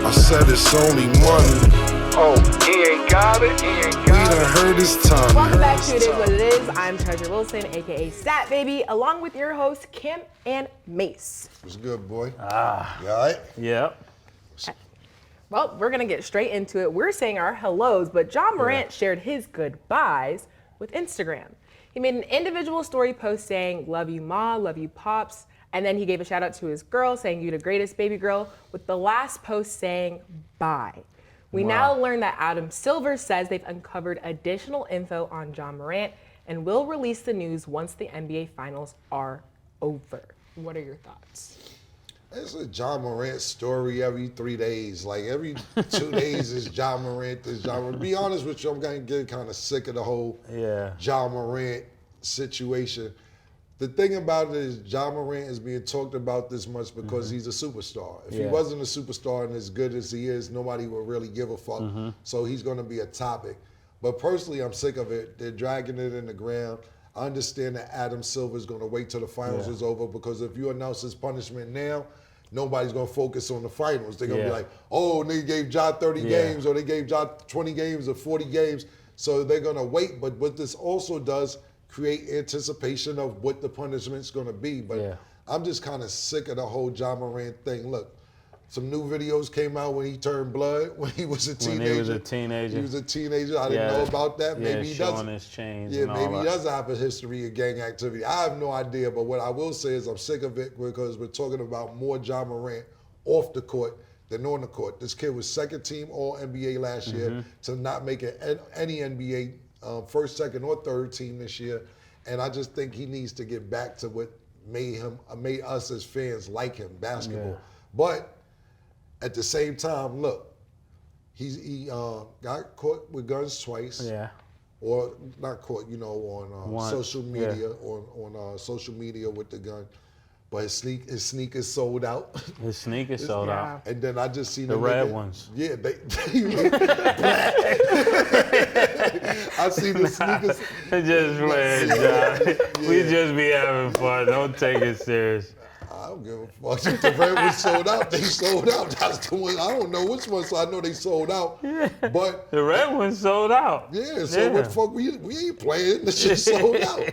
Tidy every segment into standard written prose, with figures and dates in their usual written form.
I said it's only money. Oh, he ain't got it. We done heard his time. Welcome back to It Is What It Is. I'm Treasure Wilson, aka Stat Baby, along with your hosts Kim and Mace. What's good, boy? You all right? Yep. Well, we're gonna get straight into it. We're saying our hellos, but Ja Morant shared his goodbyes with Instagram. He made an individual story post saying, "Love you, Ma, love you, Pops," and then he gave a shout out to his girl, saying, "You the greatest, baby girl," with the last post saying, "Bye." We now learn that Adam Silver says they've uncovered additional info on Ja Morant and will release the news once the NBA Finals are over. What are your thoughts? It's a Ja Morant story every 3 days. Like every 2 days is Ja Morant. To be honest with you, I'm gonna get kind of sick of the whole Ja Morant situation. The thing about it is Ja Morant is being talked about this much because he's a superstar. If he wasn't a superstar and as good as he is, nobody would really give a fuck. So he's going to be a topic. But personally, I'm sick of it. They're dragging it in the ground. I understand that Adam Silver is going to wait till the finals is over because if you announce his punishment now, nobody's going to focus on the finals. They're going to be like, oh, they gave Ja 30 games or they gave Ja 20 games or 40 games. So they're going to wait. But what this also does, create anticipation of what the punishment's going to be. But I'm just kind of sick of the whole Ja Morant thing. Look, some new videos came out when he turned blood, when he was a teenager. When he was a teenager. He was a teenager. I didn't know about that. Maybe he does. Showing his chains Yeah, and all maybe he that. does have a history of gang activity. I have no idea. But what I will say is I'm sick of it because we're talking about more Ja Morant off the court than on the court. This kid was second team All-NBA last year to not make any NBA first, second, or third team this year. And I just think he needs to get back to what made us as fans like him, basketball. But at the same time, look, he got caught with guns twice. Yeah. Or not caught, on social media, on social media with the gun. But his sneakers sold out. His sneakers sold out. And then I just seen the red ones. Yeah, I see the sneakers. Just playing, John. We just be having fun. Don't take it serious. I don't give a fuck. If the red ones sold out, they sold out. That's the one. I don't know which one, so I know they sold out. Yeah. But the red ones sold out. Yeah, so what the fuck? We ain't playing. The shit sold out.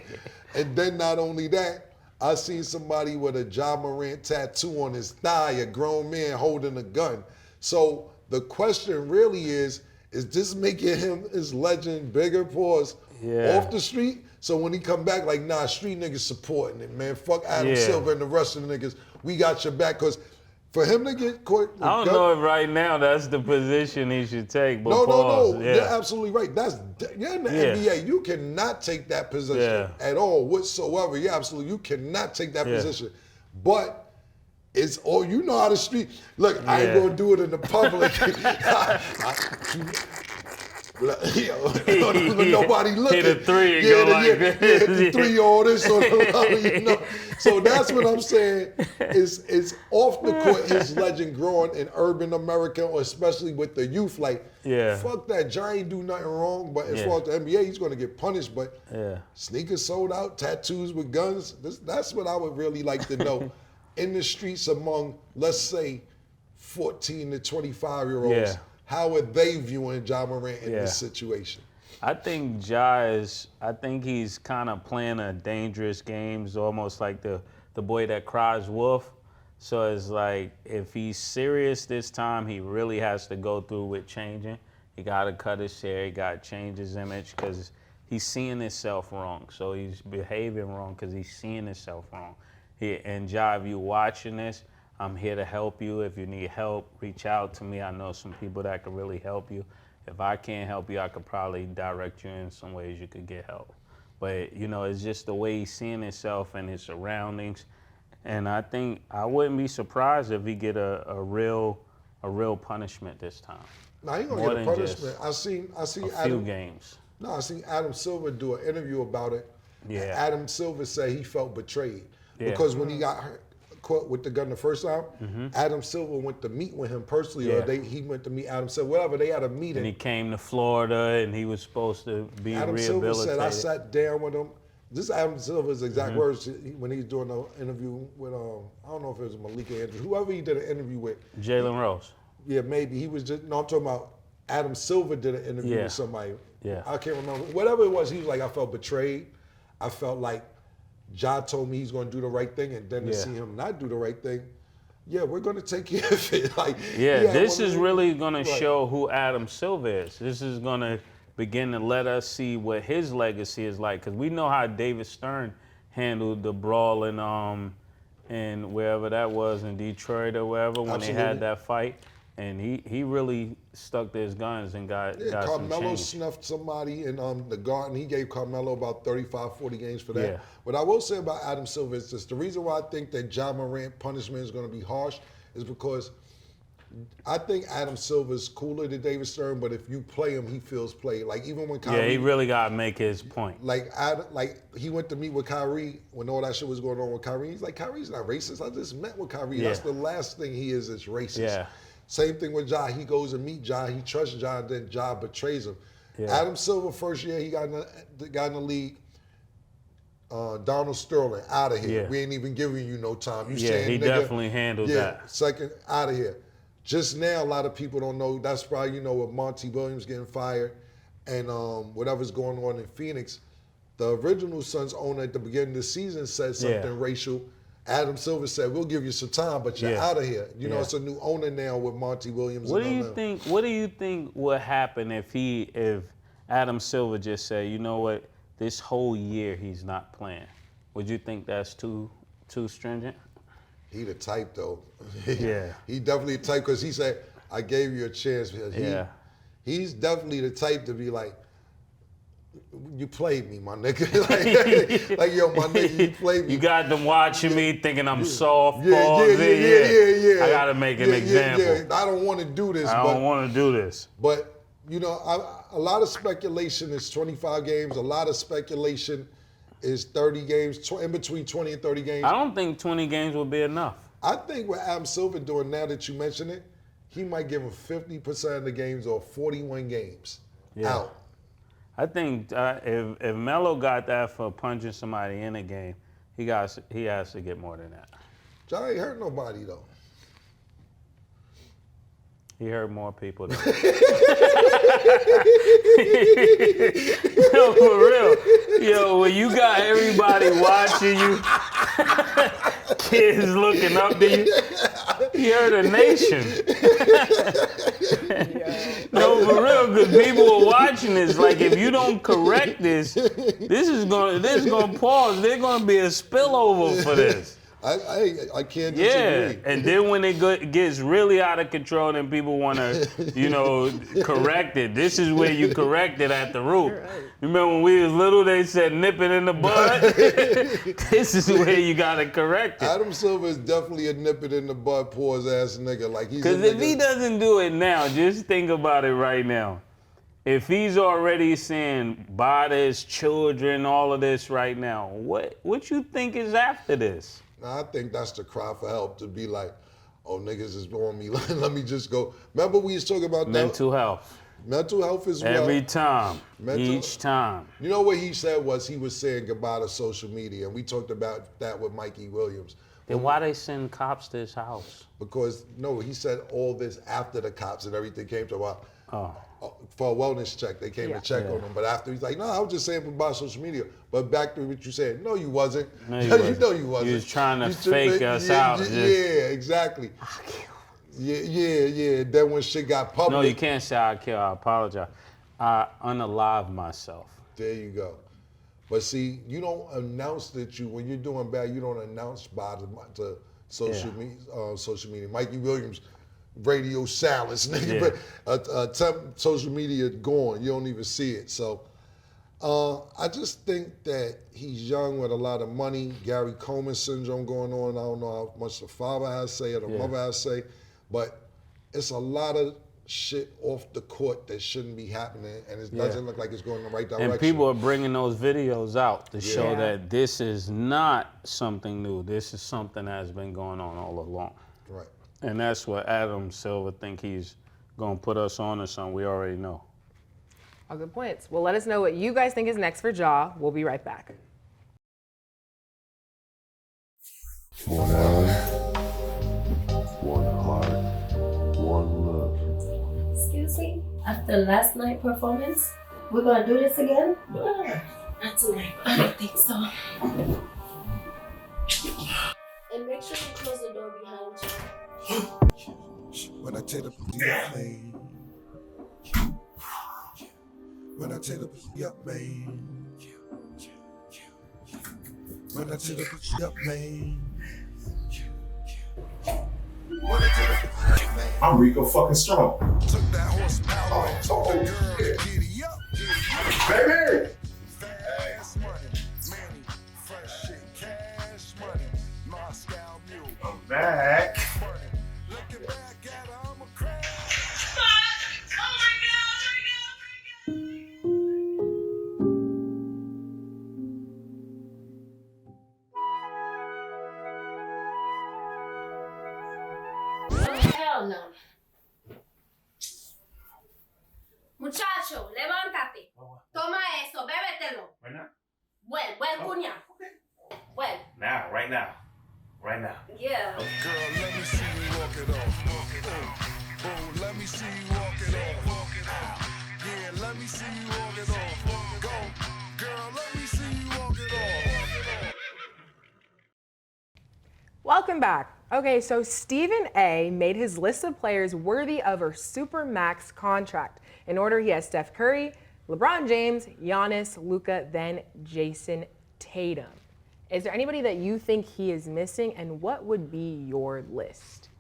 And then not only that, I seen somebody with a Ja Morant tattoo on his thigh, a grown man holding a gun. So the question really is this making him, his legend, bigger, off the street? So when he come back, like, nah, street niggas supporting it, man. Fuck Adam Silver and the rest of the niggas. We got your back. Because for him to get caught with I don't know if right now that's the position he should take. But no. You're absolutely right. You're in the NBA. You cannot take that position at all whatsoever. You cannot take that position. But it's all, you know how the street, look, I ain't going to do it in the public. Nobody looking. Hit a three and go like this. Hit the three, all this. So that's what I'm saying. Is off the court, his legend growing in urban America, or especially with the youth. Like, fuck that. Ja ain't do nothing wrong, but as far as the NBA, he's going to get punished. But sneakers sold out, tattoos with guns. That's what I would really like to know. In the streets among, let's say, 14 to 25-year-olds. How are they viewing Ja Morant in this situation? I think he's kind of playing a dangerous game, almost like the boy that cries wolf. So it's like, if he's serious this time, he really has to go through with changing. He got to cut his hair, he got to change his image because he's seeing himself wrong. So he's behaving wrong because he's seeing himself wrong. And Ja, if you're watching this, I'm here to help you. If you need help, reach out to me. I know some people that can really help you. If I can't help you, I could probably direct you in some ways you could get help. But, it's just the way he's seeing himself and his surroundings. And I think I wouldn't be surprised if he get a real punishment this time. Now, he gonna get a punishment. I seen few games. No, I seen Adam Silver do an interview about it. Yeah. And Adam Silver said he felt betrayed because when he got caught with the gun the first time, Adam Silver went to meet with him personally, or he went to meet Adam Silver, whatever. They had a meeting. And he came to Florida, and he was supposed to be Adam rehabilitated. Silver said, I sat down with him. This is Adam Silver's exact words when he's doing an interview with, I don't know if it was Malika Andrews, whoever he did an interview with. Jalen Rose. Yeah, maybe he was just. No, I'm talking about Adam Silver did an interview with somebody. Yeah. I can't remember. Whatever it was, he was like, I felt betrayed. I felt like Ja told me he's going to do the right thing, and then to see him not do the right thing, we're going to take care of it. Like, this is really going to show who Adam Silver is. This is going to begin to let us see what his legacy is like, because we know how David Stern handled the brawl in wherever that was, in Detroit or wherever, when they had that fight. And he really stuck to his guns and got some Carmelo change. snuffed somebody in the Garden. He gave Carmelo about 35, 40 games for that. Yeah. What I will say about Adam Silver is this. The reason why I think that Ja Morant punishment is going to be harsh is because I think Adam Silver's cooler than David Stern, but if you play him, he feels played. Like, even when Kyrie... Yeah, he really got to make his point. Like he went to meet with Kyrie when all that shit was going on with Kyrie. He's like, Kyrie's not racist. I just met with Kyrie. Yeah. That's the last thing he is racist. Yeah. Same thing with Ja. He goes and meet Ja. He trusts Ja, and then Ja betrays him. Yeah. Adam Silver, first year he got in the league. Donald Sterling, out of here. Yeah. We ain't even giving you no time. You He nigga, definitely handled that. Second, out of here. Just now, a lot of people don't know. That's probably, with Monty Williams getting fired and whatever's going on in Phoenix. The original Suns owner at the beginning of the season said something racial. Adam Silver said, "We'll give you some time, but you're out of here." It's a new owner now with Monty Williams. What do you think would happen if Adam Silver just said, you know what, this whole year he's not playing? Would you think that's too stringent? He the type though. Yeah. He definitely the type because he said, "I gave you a chance." He's definitely the type to be like, you played me, my nigga. like, yo, my nigga, you played me. You got them watching me thinking I'm soft. Yeah. I got to make an example. Yeah. I don't want to do this. I don't want to do this. But, a lot of speculation is 25 games. A lot of speculation is 30 games, in between 20 and 30 games. I don't think 20 games will be enough. I think what Adam Silver doing, now that you mention it, he might give him 50% of the games or 41 games out. I think if Melo got that for punching somebody in a game, he has to get more than that. Ja ain't hurt nobody though. He hurt more people than No, for real. Yo, when you got everybody watching you, kids looking up to you, he hurt a nation. No, for real, because people are watching this. Like, if you don't correct this is gonna pause. There's gonna be a spillover for this. I can't disagree. And then when it gets really out of control, then people want to, correct it. This is where you correct it at the root. Right. Remember when we was little, they said nip it in the bud? This is where you got to correct it. Adam Silver is definitely a nip it in the bud, pause ass nigga. Because if he doesn't do it now, just think about it right now. If he's already saying bother his children, all of this right now, what you think is after this? I think that's the cry for help, to be like, oh, niggas is on me. Let me just go. Remember we was talking about mental health. Mental health as well. Every time. Each time. You know what he said was he was saying goodbye to social media. And we talked about that with Mikey Williams. Then why they send cops to his house? Because, no, he said all this after the cops and everything came to about. For a wellness check, they came to check on him. But after, he's like, no, I was just saying about social media. But back to what you said, no, you wasn't. No, you wasn't. You know you wasn't. You was trying to fake us out. Yeah, exactly. Yeah. Then when shit got public. No, you can't say I kill. I apologize. I unalive myself. There you go. But see, you don't announce that when you're doing bad, you don't announce to social media. Mikey Williams, radio silence, nigga. But social media gone. You don't even see it. So I just think that he's young with a lot of money. Gary Coleman syndrome going on. I don't know how much the father has to say or the mother has to say, but it's a lot of shit off the court that shouldn't be happening, and it doesn't look like it's going in the right direction. And people are bringing those videos out to show that this is not something new. This is something that has been going on all along. Right. And that's what Adam Silver think he's going to put us on or something. We already know. All good points. Well, let us know what you guys think is next for Ja. We'll be right back. One eye, one heart, one love. After last night's performance, we're gonna do this again? Not tonight. I don't think so. And make sure you close the door behind you. When I take the man. When I take the man. When I take the man. I'm Rico fucking strong. Took that horsepower. Oh, Girl, shit. giddy up. Baby! Fast money, Manny, fresh shit, cash money, Moscow mule. I'm back. Looking back at her, I'm a crash. Hell no. Muchacho, levántate. Toma eso, bébetelo. Right now? Well, cuña. Well, Now, right now. Right now. yeah. Girl, let me see you walk it off. Oh, let me see you walk it off. Yeah, let me see you walk it off. Go, girl, let me see you walk it off. Welcome back. Okay, so Stephen A. made his list of players worthy of a supermax contract. In order, he has Steph Curry, LeBron James, Giannis, Luka, then Jason Tatum. Is there anybody that you think he is missing, and what would be your list?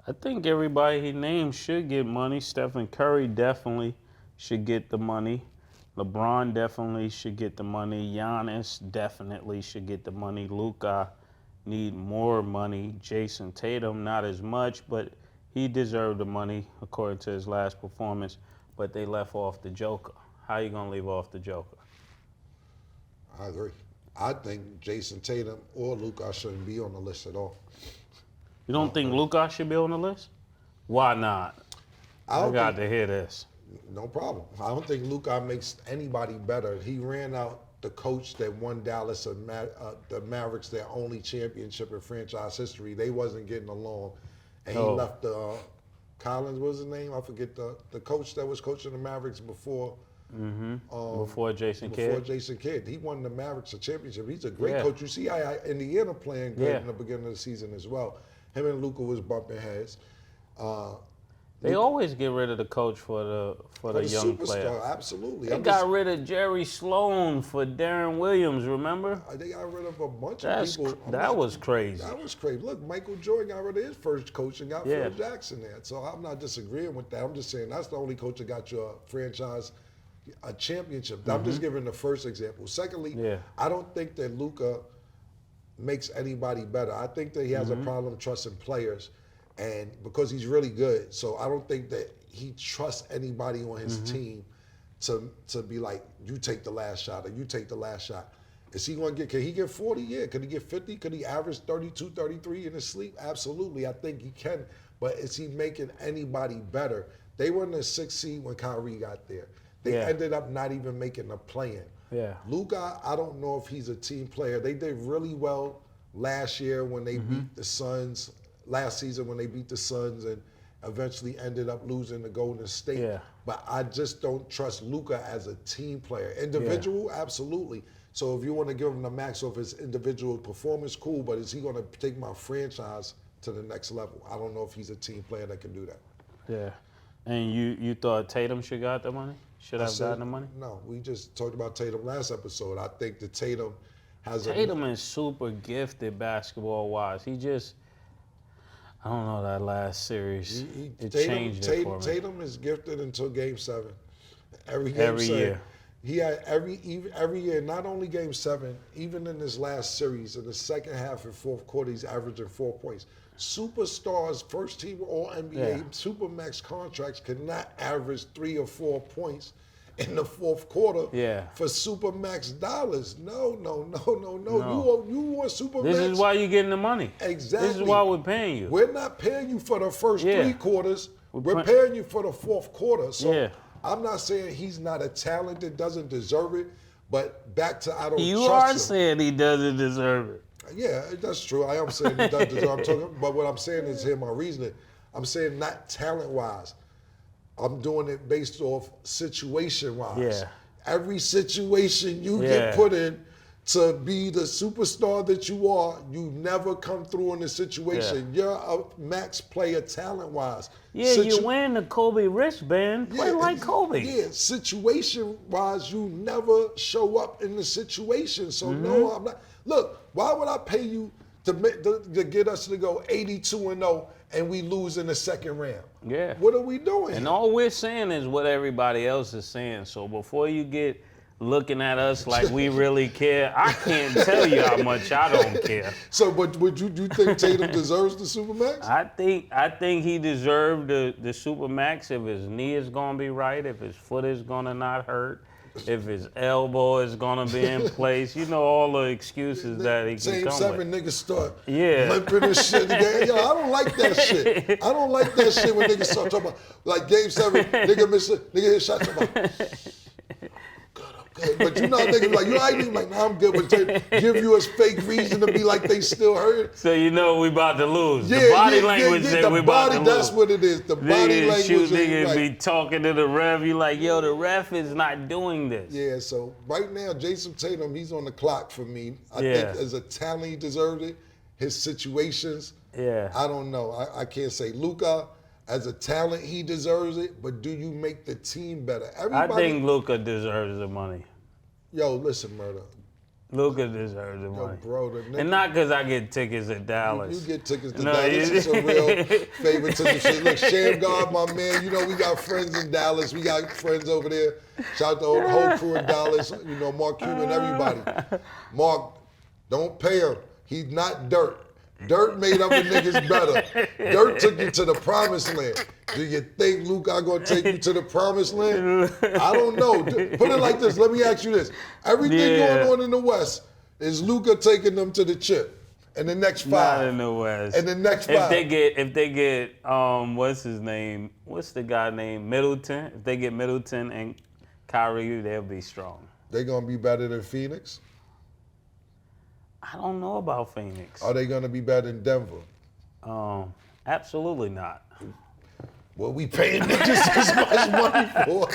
I think everybody he named should get money. Stephen Curry definitely should get the money. LeBron definitely should get the money. Giannis definitely should get the money. Luka need more money. Jason Tatum, not as much, but he deserved the money according to his last performance. But they left off the Joker. How you gonna leave off the Joker? I agree. I think Jason Tatum or Luka shouldn't be on the list at all. You don't think Luka should be on the list? Why not? I got to hear this. No problem. I don't think Luka makes anybody better. He ran out the coach that won Dallas and the Mavericks their only championship in franchise history. They wasn't getting along, and he left Collins. What was his name? I forget the coach that was coaching the Mavericks before. Before Jason Kidd. Before Jason Kidd, he won the Mavericks a championship. He's a great coach. You see, Indiana playing good in the beginning of the season as well. Him and Luka was bumping heads. They always get rid of the coach for the young superstar, player. Absolutely. They got rid of Jerry Sloan for Darren Williams, remember? They got rid of a bunch of people. That was crazy. That was crazy. Look, Michael Jordan got rid of his first coach and got Phil Jackson there. So I'm not disagreeing with that. I'm just saying that's the only coach that got your franchise a championship. I'm just giving the first example. Secondly, I don't think that Luka makes anybody better. I think that he has a problem trusting players, and because he's really good. So I don't think that he trusts anybody on his team to be like, you take the last shot or you take the last shot. Is he going to get, can he get 40? Yeah. Could he get 50? Could he average 32, 33 in his sleep? Absolutely. I think he can. But is he making anybody better? They were in the 6th seed when Kyrie got there. They ended up not even making a play-in. Yeah. Luka, I don't know if he's a team player. They did really well last year when they beat the Suns, last season when they beat the Suns and eventually ended up losing to Golden State. Yeah. But I just don't trust Luka as a team player. Individual, absolutely. So if you want to give him the max of his individual performance, cool, but is he going to take my franchise to the next level? I don't know if he's a team player that can do that. Yeah. And you thought Tatum should got the money? Should have gotten the money? No, we just talked about Tatum last episode. I think that Tatum has Tatum is super gifted basketball-wise. He just, I don't know, that last series, it changed it for me. Tatum is gifted until Game 7. Every year. He had every year, not only Game 7, even in this last series, in the second half and fourth quarter, he's averaging 4 points. Superstars, first team All-NBA, Supermax contracts cannot average 3 or 4 points in the fourth quarter for Supermax dollars. No. You want Supermax. This is why you're getting the money. Exactly. This is why we're paying you. We're not paying you for the first 3 quarters. We're paying you for the fourth quarter. So I'm not saying he's not a talent that doesn't deserve it, but back to I don't trust him. You are saying he doesn't deserve it. Yeah, that's true. I am saying he does deserve it. But what I'm saying is here my reasoning. I'm saying not talent-wise. I'm doing it based off situation-wise. Yeah. Every situation you Yeah. get put in to be the superstar that you are, you never come through in the situation. You're a max player talent-wise. Yeah, you wearing the Kobe wristband. Play like Kobe. Yeah, situation-wise, you never show up in the situation. So no, I'm not. Look, why would I pay you to get us to go 82-0 and we lose in the second round? Yeah. What are we doing? And all we're saying is what everybody else is saying. So before you get looking at us like we really care, I can't tell you how much I don't care. So, but would you think Tatum deserves the Supermax? I think he deserved the Supermax if his knee is gonna be right, if his foot is gonna not hurt, if his elbow is gonna be in place. You know, all the excuses that he can Same come seven with. niggas start Yeah. limping and shit. Yo, I don't like that shit. I don't like that shit when niggas start talking about, like Game 7, nigga hit shots about. Good. But you know, niggas like, you ain't even like, nah, I'm good. But they give you a fake reason to be like they still hurt. So you know we about to lose. Yeah, The body language said the we about body, to lose. that's what it is. The body language Shoot, is nigga right. be talking to the ref. You like, yo, the ref is not doing this. Yeah, so right now, Jason Tatum, he's on the clock for me. I Yeah. think as a talent, he deserved it. His situations, Yeah. I don't know. I can't say Luka, as a talent, he deserves it, but do you make the team better? I think Luka deserves the money. Yo, listen, Murder. Luka deserves the Yo, money. bro, the nigga, And not because I get tickets at Dallas. you get tickets to No, Dallas. you- It's a real favoritism shit. Look, Sham God, my man, you know we got friends in Dallas. We got friends over there. Shout out to the whole crew in Dallas. You know, Mark Cuban, everybody. Mark, don't pay him. He's not Dirt. Dirt made other niggas better. Dirt took you to the promised land. Do you think Luka gonna take you to the promised land? I don't know. Put it like this. Let me ask you this. Everything going on in the West is Luka taking them to the chip in the next 5. Not in the West. In the next 5. If they get what's his name? What's the guy named Middleton? If they get Middleton and Kyrie, they'll be strong. They gonna be better than Phoenix? I don't know about Phoenix. Are they gonna be better than Denver? Absolutely not. What we paying niggas this much money for?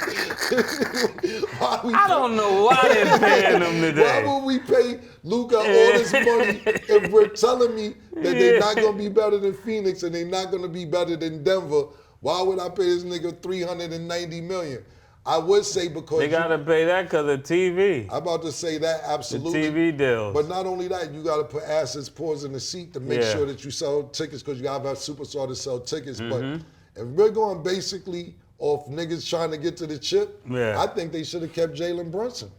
I don't know why they're paying them today. Why would we pay Luka all this money if we're telling me that they're not gonna be better than Phoenix and they're not gonna be better than Denver? Why would I pay this nigga $390 million? I would say because They gotta pay that because of TV. I'm about to say that The absolutely. TV deals. But not only that, you gotta put asses, paws in the seat to make Yeah. sure that you sell tickets because you gotta have a superstar to sell tickets. Mm-hmm. But if we're going basically off niggas trying to get to the chip, Yeah. I think they should have kept Jalen Brunson.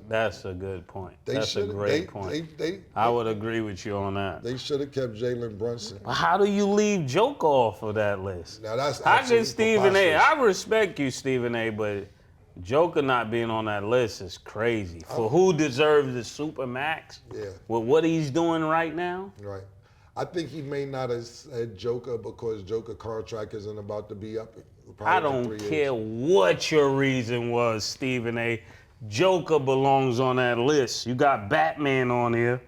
That's a good point. They That's a should've- great point. I would agree with you on that. They should have kept Jalen Brunson. How do you leave Joker off of that list? Now that's How can absolutely Stephen A? preposterous. I respect you, Stephen A, but Joker not being on that list is crazy. For who deserves the Supermax? Yeah. With what he's doing right now? Right. I think he may not have said Joker because Joker contract isn't about to be up. Probably I in don't 3 years. care what your reason was, Stephen A. Joker belongs on that list. You got Batman on here.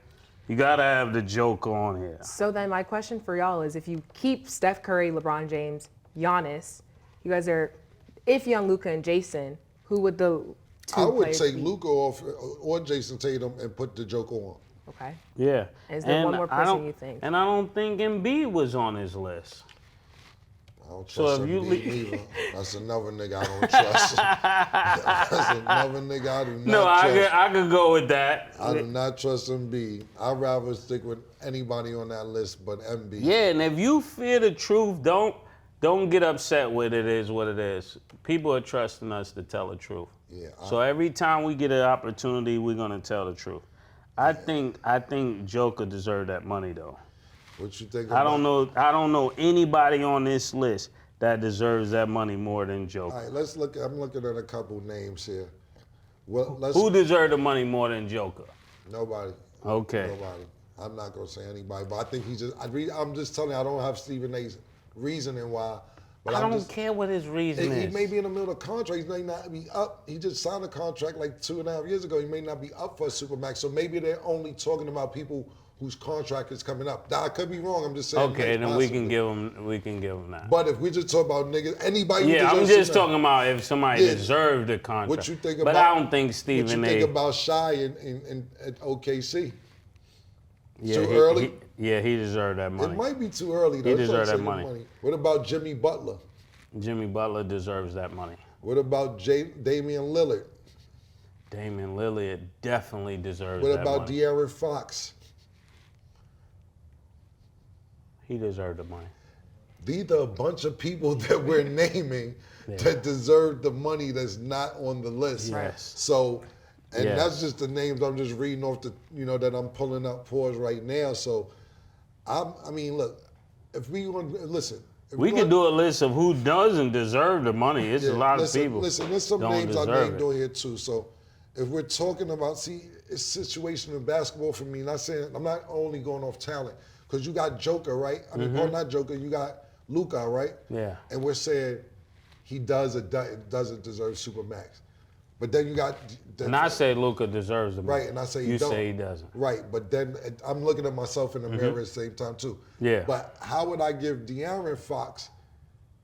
You gotta have the Joker on here. So then my question for y'all is if you keep Steph Curry, LeBron James, Giannis, you guys are iffy on Luka and Jason, who would the two I would players take be? Luka off or Jason Tatum and put the Joker on. Okay. Yeah. Is there one more I person don't- you think? And I don't think Embiid was on his list. I don't So trust if you Embiid either. That's another nigga I don't trust. That's another nigga I do not No, trust. I could go with that. I do not trust Embiid. I'd rather stick with anybody on that list but Embiid. Yeah, and if you fear the truth, don't get upset with it is what it is. People are trusting us to tell the truth. Yeah, So every time we get an opportunity, we're gonna tell the truth. I think Joker deserved that money though. What you think I about don't know anybody on this list that deserves that money more than Joker. All right, let's look. I'm looking at a couple names here. Well, let's. Who deserved the money more than Joker? Nobody. Okay. Nobody. I'm not gonna say anybody, but I think he just. I'm just telling you, I don't have Stephen A's reasoning why. But I I'm don't just, care what his reason He is. may be in the middle of a contract. He may not be up. He just signed a contract like 2.5 years ago. He may not be up for a Supermax. So maybe they're only talking about people whose contract is coming up. Now, I could be wrong. I'm just saying. Okay, then possibly. we can give him that. But if we just talk about niggas, anybody who Yeah, I'm deserves just some- talking about if somebody deserved the contract. What you think but about? I don't think Stephen What you A. think about Shy in at OKC? Yeah, too early? He deserved that money. It might be too early, though. He It's deserved like that taking money. What about Jimmy Butler? Jimmy Butler deserves that money. What about Damian Lillard? Damian Lillard definitely deserves What that about money. De'Aaron Fox? He deserved the money. These are a bunch of people that we're naming that deserve the money that's not on the list. Yes. So, and Yes. that's just the names I'm just reading off the, that I'm pulling up pause right now. So, I mean, look, if we want to listen. We could do a list of who doesn't deserve the money. It's a lot of people. Listen, there's some don't names I deserve named it. on here too. So if we're talking about, it's situation in basketball for me. Not saying I'm not only going off talent because you got Joker, right? I mean, or not Joker. You got Luka, right? Yeah. And we're saying he does or doesn't deserve Supermax. But then you got. And I say Luka deserves the money. Right, and I say he you don't. say he doesn't. Right, but then I'm looking at myself in the mirror at the same time too. Yeah. But how would I give De'Aaron Fox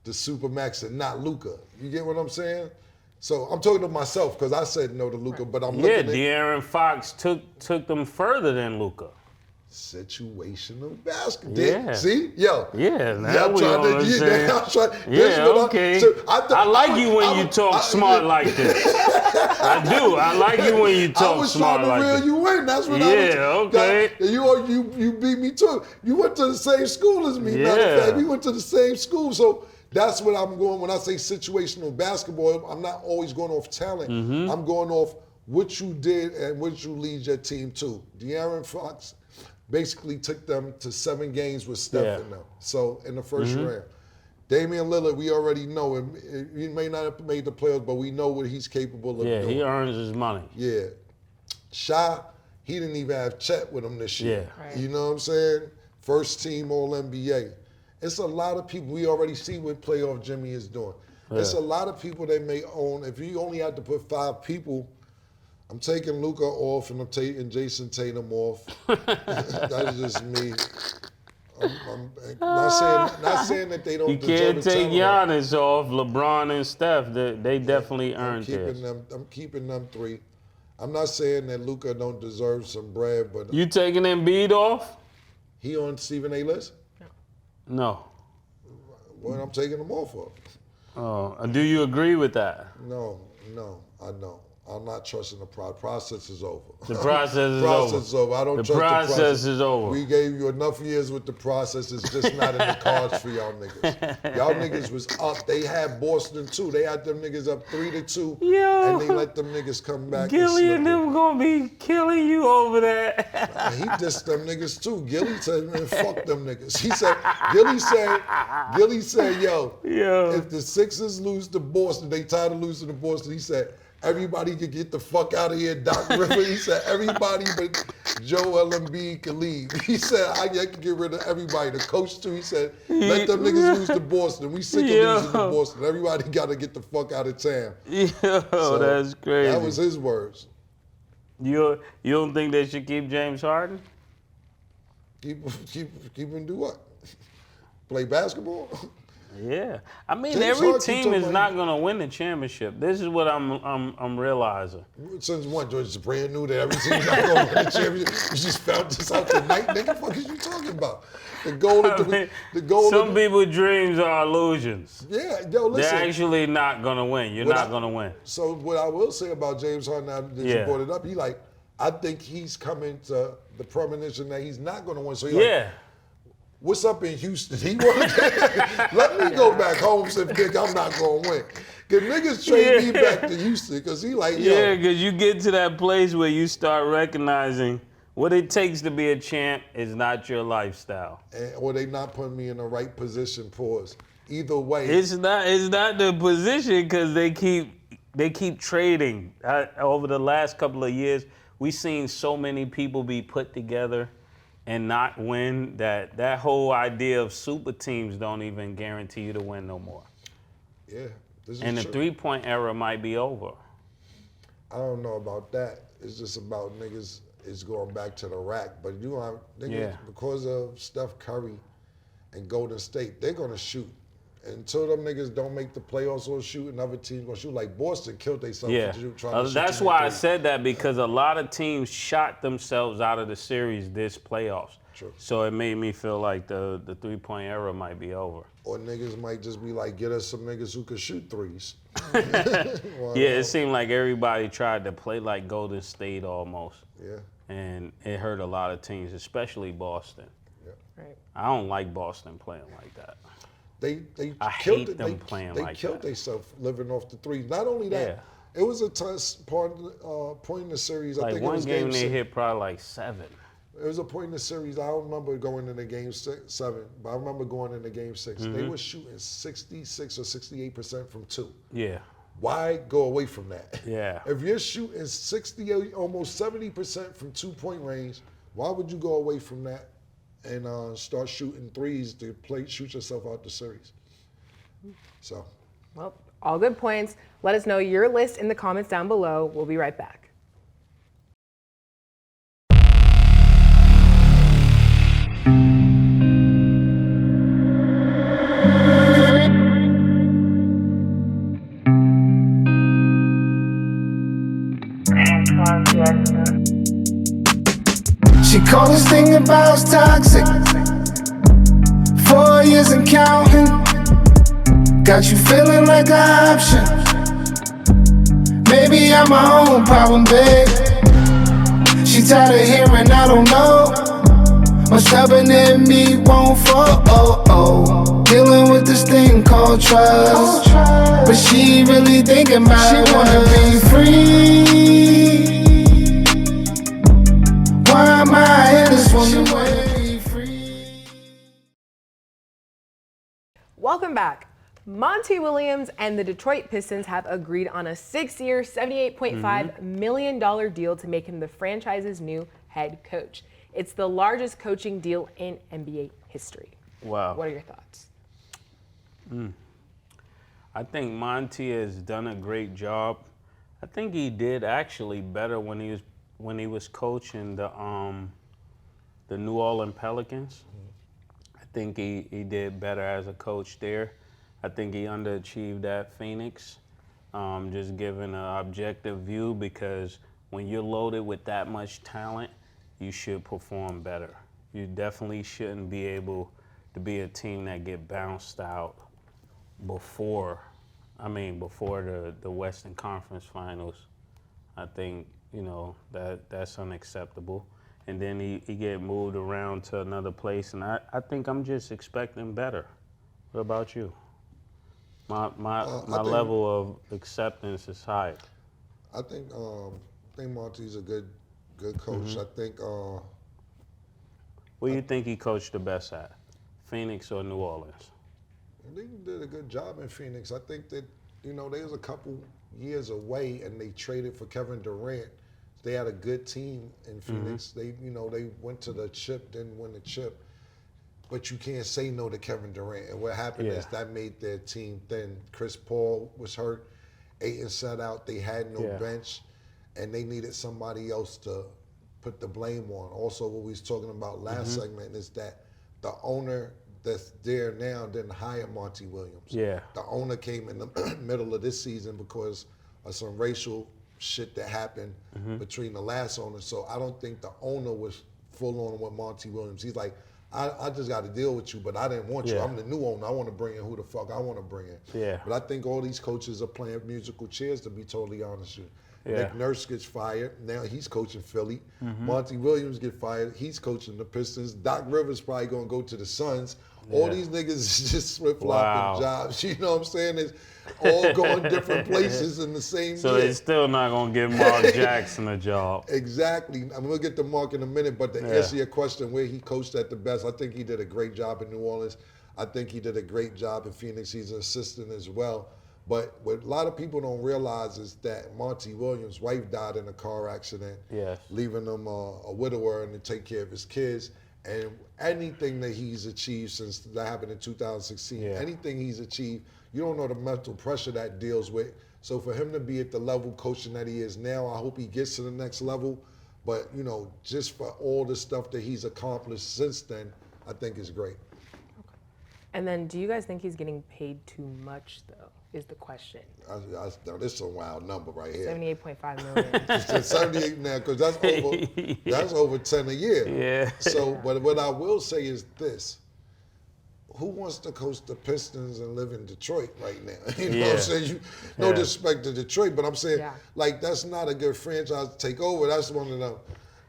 the Supermax and not Luka? You get what I'm saying? So I'm talking to myself because I said no to Luka, but I'm Yeah, looking at De'Aaron Fox took them further than Luka. situational basketball. Yeah. See? Yo. Yeah, now Yeah, I'm we trying on to the get same- that. I'm trying, Yeah, okay. I like you when you talk smart like this. I do. I like you when you I talk was smart trying to like reel this. you in. That's what I was. Yeah, okay. You beat me too. You went to the same school as me. Matter of Yeah. fact, we went to the same school. So that's what I'm going. When I say situational basketball, I'm not always going off talent. Mm-hmm. I'm going off what you did and what you lead your team to. De'Aaron Fox basically took them to 7 games with Steph in them. So in the 1st round. Damian Lillard, we already know him. He may not have made the playoffs, but we know what he's capable of Yeah, doing. he earns his money. Yeah. Shy, he didn't even have Chet with him this year. Yeah. Right. You know what I'm saying? First team All-NBA. It's a lot of people. We already see what playoff Jimmy is doing. It's a lot of people they may own. If you only had to put 5 people, I'm taking Luka off and I'm taking Jason Tatum off. That's just me. I'm not saying that they don't You deserve can't it. take Giannis off, LeBron and Steph. They definitely earned theirs. I'm keeping them 3. I'm not saying that Luka don't deserve some bread, but You taking Embiid off? he on Stephen A. list. No. Well, I'm taking him off of. Oh, do you agree with that? No, I don't. I'm not trusting the process. Process is over. The process is process over. is over. I don't The trust process the process. is over. We gave you enough years with the process. It's just not in the cards for y'all niggas. Y'all niggas was up. They had Boston too. They had them niggas up 3-2, Yo. and they let them niggas come back. Gilly and slip them gonna be killing you over that. And he dissed them niggas too. Gilly said, man, fuck them niggas. Gilly said, yo, if the Sixers lose to Boston, they tired of losing to Boston, he said, everybody could get the fuck out of here, Doc Rivers. He said, everybody but Joel Embiid can leave. He said, I can get rid of everybody. The coach too, he said, let them niggas lose to Boston. We sick of losing to Boston. Everybody got to get the fuck out of town. Yo, So, that's crazy. That was his words. You don't think they should keep James Harden? Keep him do what? Play basketball? Yeah, I mean James every Harden team took is my- not gonna win the championship. This is what I'm realizing. Since when, George? It's brand new that every team's not going to win the championship. You just found this out tonight, nigga. What the fuck is you talking about? The goal of the goal Some of people's dreams are illusions. yeah, yo, listen. They're actually not gonna win. You're What not I- gonna win. So what I will say about James Harden, now that you Yeah. brought it up, I think he's coming to the premonition that he's not going to win. So Yeah. what's up in Houston? He wanted let me go back home, so Dick, I'm not going to win. Cause niggas trade me back to Houston, cause he like, yo. Yeah, because you get to that place where you start recognizing what it takes to be a champ is not your lifestyle. Or they not putting me in the right position for us. Either way. It's not the position because they keep trading. Over the last couple of years, we've seen so many people be put together and not win that whole idea of super teams don't even guarantee you to win no more. Yeah, this is And the true. 3-point era might be over. I don't know about that. It's just about niggas. is going back to the rack. But you know, Yeah. because of Steph Curry and Golden State, they're gonna shoot. Until them niggas don't make the playoffs or shoot, another team's gonna shoot. Like Boston killed themselves Yeah, for trying to shoot. that's why I said that, because a lot of teams shot themselves out of the series this playoffs. True. So it made me feel like the 3-point era might be over. Or niggas might just be like, get us some niggas who can shoot threes. Yeah, it seemed like everybody tried to play like Golden State almost. Yeah. And it hurt a lot of teams, especially Boston. Yeah. Right. I don't like Boston playing like that. I hate them playing like that. They killed themselves living off the threes. Not only that, it was a point in the series. Like I think one it was game game they 6. hit probably like 7. It was a point in the series. I don't remember going into game 7, but I remember going into game 6. They were shooting 66 or 68% from 2. Yeah. Why go away from that? Yeah. If you're shooting 60, almost 70% from 2-point range, why would you go away from that and start shooting threes to shoot yourself out the series? So. Well, all good points. Let us know your list in the comments down below. We'll be right back. She called this thing about toxic. 4 years and counting. Got you feeling like an option. Maybe I'm my own problem, babe. She tired of hearing I don't know. My stubborn in me won't fall. Dealing with this thing called trust. But she really thinking about it. She wanna be free. Why am I here this woman wanna be free? Welcome back. Monty Williams and the Detroit Pistons have agreed on a 6-year, $78.5 million deal to make him the franchise's new head coach. It's the largest coaching deal in NBA history. Wow. What are your thoughts? I think Monty has done a great job. I think he did actually better when he was coaching the New Orleans Pelicans. I think he did better as a coach there. I think he underachieved at Phoenix, just given an objective view, because when you're loaded with that much talent, you should perform better. You definitely shouldn't be able to be a team that get bounced out before the Western Conference Finals. I think, that's unacceptable. And then he get moved around to another place, and I think I'm just expecting better. What about you? My level of acceptance is high. I think Monty's a good coach. I think What do you think he coached the best at? Phoenix or New Orleans? They did a good job in Phoenix. I think that, they was a couple years away and they traded for Kevin Durant. They had a good team in Phoenix. They went to the chip, didn't win the chip. But you can't say no to Kevin Durant. And what happened is that made their team thin. Chris Paul was hurt. Ayton sat out. They had no bench. And they needed somebody else to put the blame on. Also, what we was talking about last segment is that the owner that's there now didn't hire Monty Williams. Yeah. The owner came in the middle of this season because of some racial shit that happened between the last owner. So I don't think the owner was full on with Monty Williams. He's like, I just got to deal with you, but I didn't want you. I'm the new owner. I want to bring in who the fuck I want to bring in. Yeah. But I think all these coaches are playing musical chairs, to be totally honest with you. Yeah. Nick Nurse gets fired. Now he's coaching Philly. Monty Williams get fired. He's coaching the Pistons. Doc Rivers probably going to go to the Suns. All these niggas is just flip-flopping jobs. You know what I'm saying? It's all going different places in the same So year. they're still not going to give Mark Jackson a job. Exactly. I'm going to get to Mark in a minute, but to answer your question, where he coached at the best, I think he did a great job in New Orleans. I think he did a great job in Phoenix. He's an assistant as well. But what a lot of people don't realize is that Monty Williams' wife died in a car accident, leaving him a widower and to take care of his kids. And anything that he's achieved since that happened in 2016, anything he's achieved, you don't know the mental pressure that deals with. So for him to be at the level coaching that he is now, I hope he gets to the next level. But, you know, just for all the stuff that he's accomplished since then, I think is great. And then, do you guys think he's getting paid too much, though, is the question? Now, this is a wild number right here. $78.5 million. It's 78 now, because that's over 10 a year. Yeah. So, but what I will say is this. Who wants to coach the Pistons and live in Detroit right now? You know what I'm saying? No disrespect to Detroit, but I'm saying, like, that's not a good franchise to take over. That's one of them.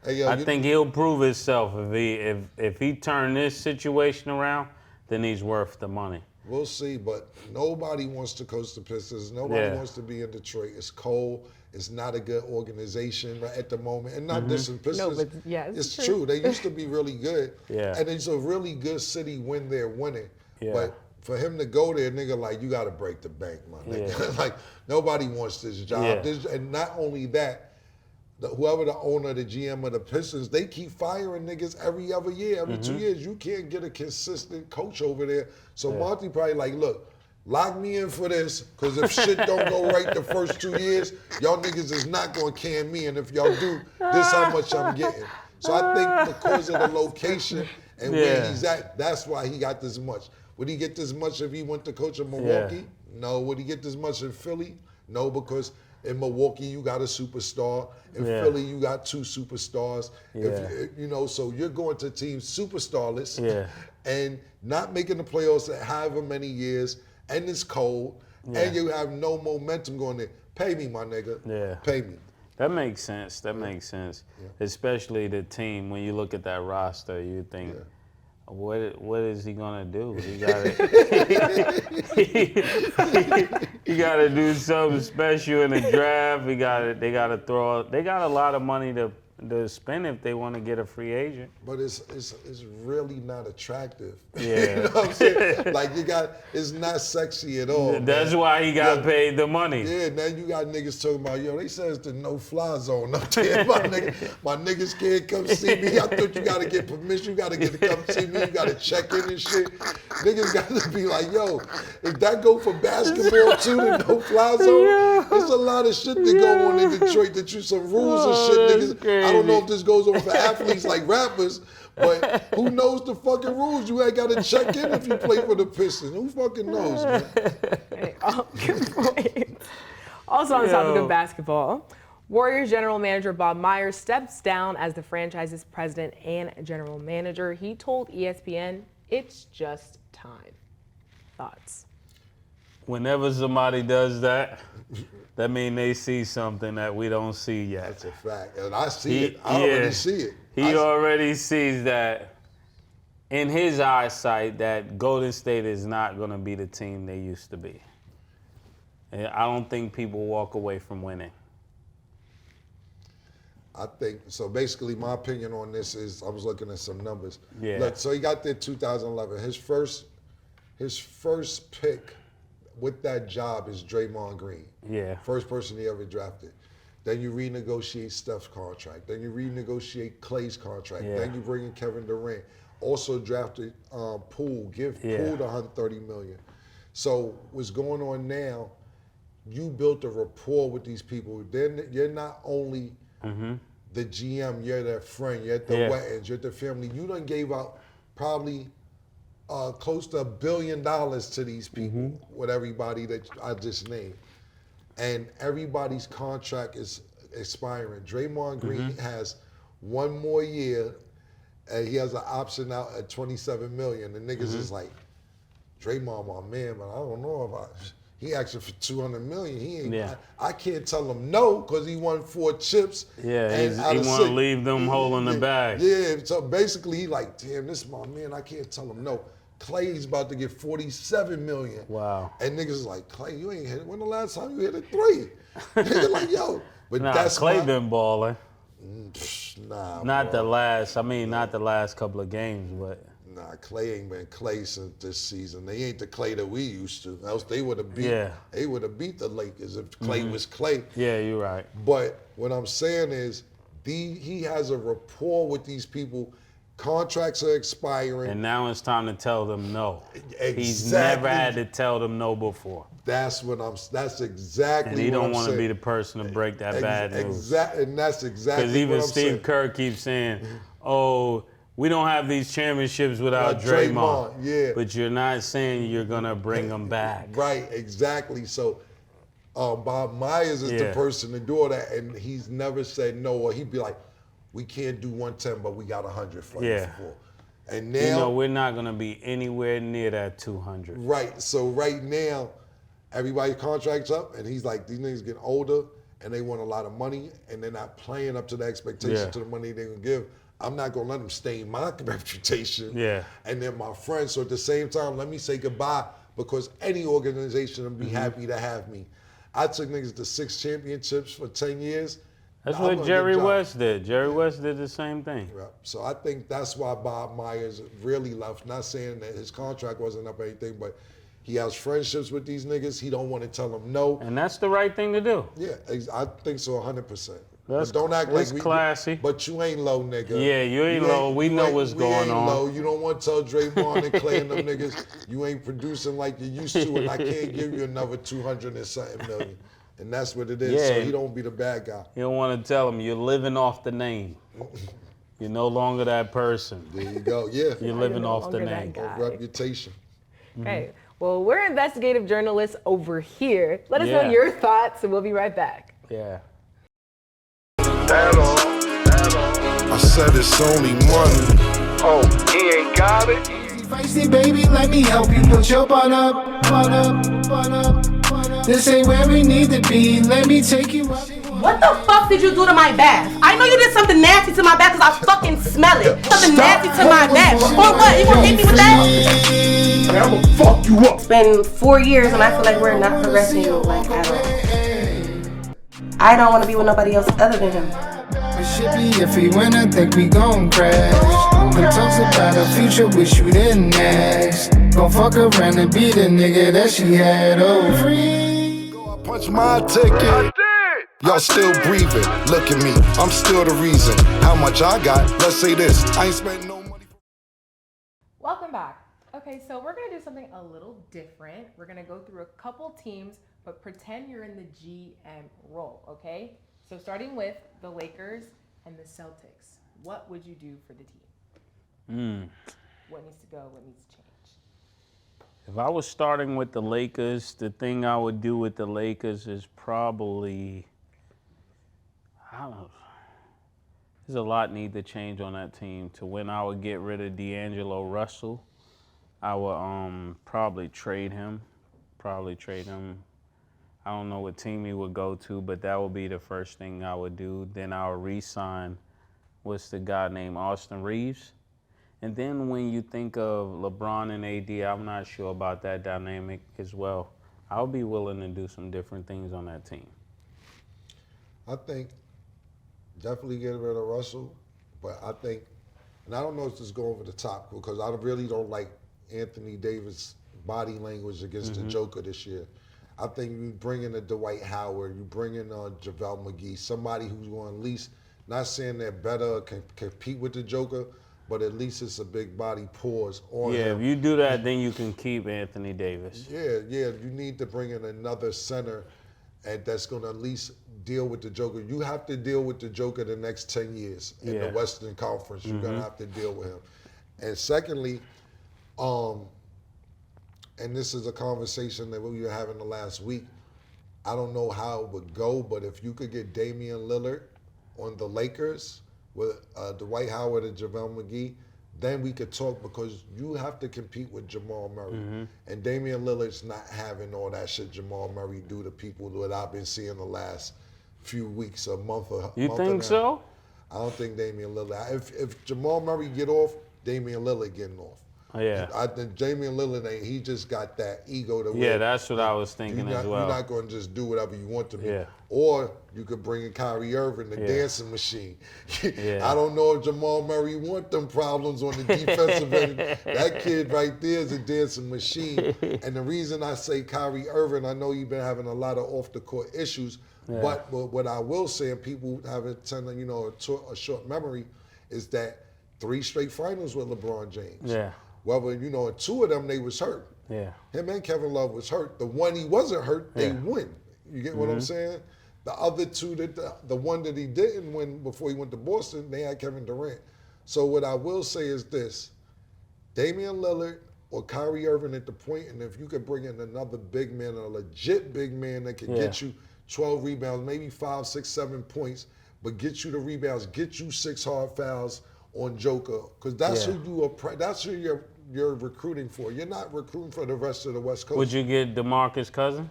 Hey, I think he'll prove himself if he turn this situation around, then he's worth the money. We'll see, but nobody wants to coach the Pistons. Nobody wants to be in Detroit. It's cold. It's not a good organization right at the moment. And not this in Pistons. No, but it's true. They used to be really good. Yeah. And it's a really good city when they're winning. Yeah. But for him to go there, nigga, like, you got to break the bank, my nigga. Yeah. Like, nobody wants this job. Yeah. And not only that, whoever the owner, the GM of the Pistons, they keep firing niggas every other year, every 2 years. You can't get a consistent coach over there. So Monty probably like, look, lock me in for this, because if shit don't go right the first 2 years, y'all niggas is not going to can me, and if y'all do, this how much I'm getting. So I think because of the location and where he's at, that's why he got this much. Would he get this much if he went to coach in Milwaukee? No. Would he get this much in Philly? No, because in Milwaukee, you got a superstar. In Philly, you got 2 superstars. If you know, so you're going to teams superstarless and not making the playoffs at however many years, and it's cold, and you have no momentum going there. Pay me, my nigga. Yeah. Pay me. That makes sense. That makes sense. Yeah. Especially the team, when you look at that roster, you think, what is he gonna do? He gotta do something special in the draft. They got a lot of money to spend if they want to get a free agent. But it's really not attractive. Yeah. You know what I'm saying? Like, it's not sexy at all. That's why he got paid the money. Yeah, now you got niggas talking about, they say it's the no-fly zone up there. My niggas can't come see me. I thought you gotta get permission. You gotta get to come see me. You gotta check in and shit. Niggas gotta be like, yo, if that go for basketball too, the no-fly zone, there's a lot of shit that go on in Detroit that you some rules and shit, niggas. I don't know if this goes on for athletes like rappers, but who knows the fucking rules? You ain't got to check in if you play for the Pistons. Who fucking knows, man? Good point. Also on the topic of basketball, Warriors general manager Bob Myers steps down as the franchise's president and general manager. He told ESPN, "It's just time." Thoughts? Whenever somebody does that, that means they see something that we don't see yet. That's a fact. And I see it. I already see it. He already sees that in his eyesight that Golden State is not going to be the team they used to be. And I don't think people walk away from winning. I think, so basically my opinion on this is, I was looking at some numbers. Yeah. Look, so he got there 2011. His first pick with that job is Draymond Green. Yeah. First person he ever drafted. Then you renegotiate Steph's contract. Then you renegotiate Clay's contract. Yeah. Then you bring in Kevin Durant. Also drafted Poole. Give Poole the $130 million. So what's going on now, you built a rapport with these people. Then you're not only the GM, you're their friend, you're the weddings, you're the family. You done gave out probably close to $1 billion to these people with everybody that I just named. And everybody's contract is expiring. Draymond Green has 1 more year, and he has an option out at $27 million. The niggas is like, Draymond, my man, but I don't know if he asking for $200 million. He ain't. I can't tell him no because he won 4 chips. Yeah, he want to leave them holding the bag. Yeah, so basically he like, damn, this is my man. I can't tell him no. Clay's about to get $47 million. Wow. And niggas is like, Clay, you ain't hit it. When the last time you hit a 3? Niggas like, yo. But that's Clay been balling. Nah, not the last couple of games, but. Nah, Clay ain't been Clay since this season. They ain't the Clay that we used to. Else they would have beat. They would have beat the Lakers if Clay was Clay. Yeah, you're right. But what I'm saying is, he has a rapport with these people, Contracts are expiring. And now it's time to tell them no. Exactly. He's never had to tell them no before. That's exactly And he what don't I'm want to saying. be the person to break that bad news. And that's exactly Because even what I'm Steve saying. Kerr keeps saying, oh, we don't have these championships without Draymond. Yeah. But you're not saying you're going to bring them back. Right, exactly. So Bob Myers is the person to do all that, and he's never said no, or he'd be like, we can't do 110, but we got 100 for you. And now, we're not going to be anywhere near that 200. Right, so right now, everybody's contract's up, and he's like, these niggas getting older, and they want a lot of money, and they're not playing up to the expectation to the money they're going to give. I'm not going to let them stain my reputation. And then my friends. So at the same time, let me say goodbye, because any organization will be happy to have me. I took niggas to 6 championships for 10 years. That's what Jerry West did. Jerry West did the same thing. Right. So I think that's why Bob Myers really left. Not saying that his contract wasn't up or anything, but he has friendships with these niggas. He don't want to tell them no. And that's the right thing to do. Yeah, I think so 100%. That's, but don't act like classy. But you ain't low, nigga. Yeah, you ain't low. We know what's going on. Low. You don't want to tell Draymond and Clay and them niggas you ain't producing like you used to, and I can't give you another 200 and something million. And that's what it is. So he don't be the bad guy. You don't want to tell him you're living off the name. You're no longer that person. There you go. Yeah. You're living off the name. Reputation. Okay. Well, we're investigative journalists over here. Let us know your thoughts, and we'll be right back. Yeah. I said it's only money. Oh, he ain't got it. Feisty baby, let me help you put your bun up, bun up, bun up, bun up. This ain't where we need to be. Let me take you up. What the fuck did you do to my bath? I know you did something nasty to my bath because I fucking smell it. Something nasty to my bath. Or what? You gonna hit me with that? I'm gonna fuck you up. It's been 4 years and I feel like we're not progressing like at all. I don't want to be with nobody else other than him. It should be if we win, I think we gon' crash. When talks about the future, wish you didn't ask. Gon' fuck around and be the nigga that she had over. I punch my ticket. Y'all still breathing. Look at me, I'm still the reason. How much I got? Let's say this. I ain't spent no money. Welcome back. Okay, so we're gonna do something a little different. We're gonna go through a couple teams, but pretend you're in the GM role, okay? So starting with the Lakers and the Celtics, what would you do for the team? What needs to go, what needs to change? If I was starting with the Lakers, the thing I would do with the Lakers is probably, I don't know, there's a lot need to change on that team. To win, I would get rid of D'Angelo Russell. I would probably trade him. I don't know what team he would go to, but that would be the first thing I would do. Then I would re-sign, what's the guy named Austin Reeves? And then when you think of LeBron and AD, I'm not sure about that dynamic as well. I'll be willing to do some different things on that team. I think definitely get rid of Russell, but I think, and I don't know if this is going over the top because I really don't like Anthony Davis' body language against the Joker this year. I think you bring in a Dwight Howard, you bring in JaVale McGee, somebody who's going to at least, not saying they're better, can compete with the Joker, but at least it's a big body pause on him. Yeah, if you do that, then you can keep Anthony Davis. Yeah, you need to bring in another center and that's going to at least deal with the Joker. You have to deal with the Joker the next 10 years in the Western Conference. You're going to have to deal with him. And secondly, and this is a conversation that we were having the last week, I don't know how it would go, but if you could get Damian Lillard on the Lakers with Dwight Howard and JaVale McGee, then we could talk because you have to compete with Jamal Murray. And Damian Lillard's not having all that shit Jamal Murray do to people that I've been seeing the last few weeks, a month or You think so? I don't think Damian Lillard. If Jamal Murray get off, Damian Lillard getting off. Oh, yeah. I think Damian Lillard, he just got that ego to Yeah, that's what I was thinking as well. You're not going to just do whatever you want to be. Yeah. Or you could bring in Kyrie Irving, the dancing machine. I don't know if Jamal Murray want them problems on the defensive end. That kid right there is a dancing machine. And the reason I say Kyrie Irving, I know you've been having a lot of off-the-court issues, but what I will say, and people have a short memory, is that 3 straight finals with LeBron James. Yeah. Whether, you know, in 2 of them, they was hurt. Yeah. Him and Kevin Love was hurt. The one he wasn't hurt, they Yeah. win. You get what I'm saying? The other 2, the one that he didn't win before he went to Boston, they had Kevin Durant. So what I will say is this. Damian Lillard or Kyrie Irving at the point, and if you could bring in another big man, a legit big man that can get you 12 rebounds, maybe 5, 6, 7 points, but get you the rebounds, get you 6 hard fouls on Joker, because that's who you're recruiting for. You're not recruiting for the rest of the West Coast. Would you get DeMarcus Cousins?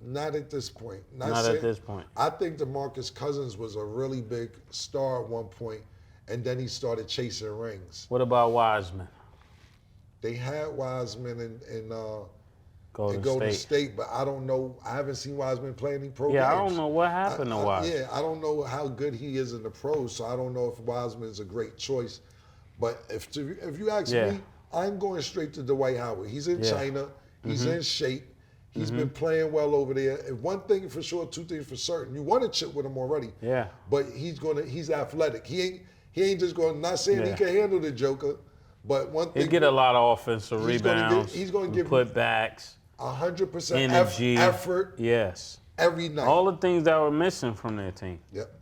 Not at this point. Not at this point. I think DeMarcus Cousins was a really big star at one point, and then he started chasing rings. What about Wiseman? They had Wiseman in Golden State, but I don't know. I haven't seen Wiseman play any pro games. Yeah, I don't know what happened to Wiseman. Yeah, I don't know how good he is in the pros, so I don't know if Wiseman is a great choice. But if you ask me, I'm going straight to Dwight Howard. He's in China. He's in shape. He's been playing well over there. And one thing for sure, 2 things for certain. You want to chip with him already. Yeah. But he's athletic. He ain't just going. Not saying he can handle the Joker, but one thing. He get a lot of offensive rebounds. He's going to give putbacks. 100% energy, effort. Yes. Every night. All the things that were missing from their team. Yep.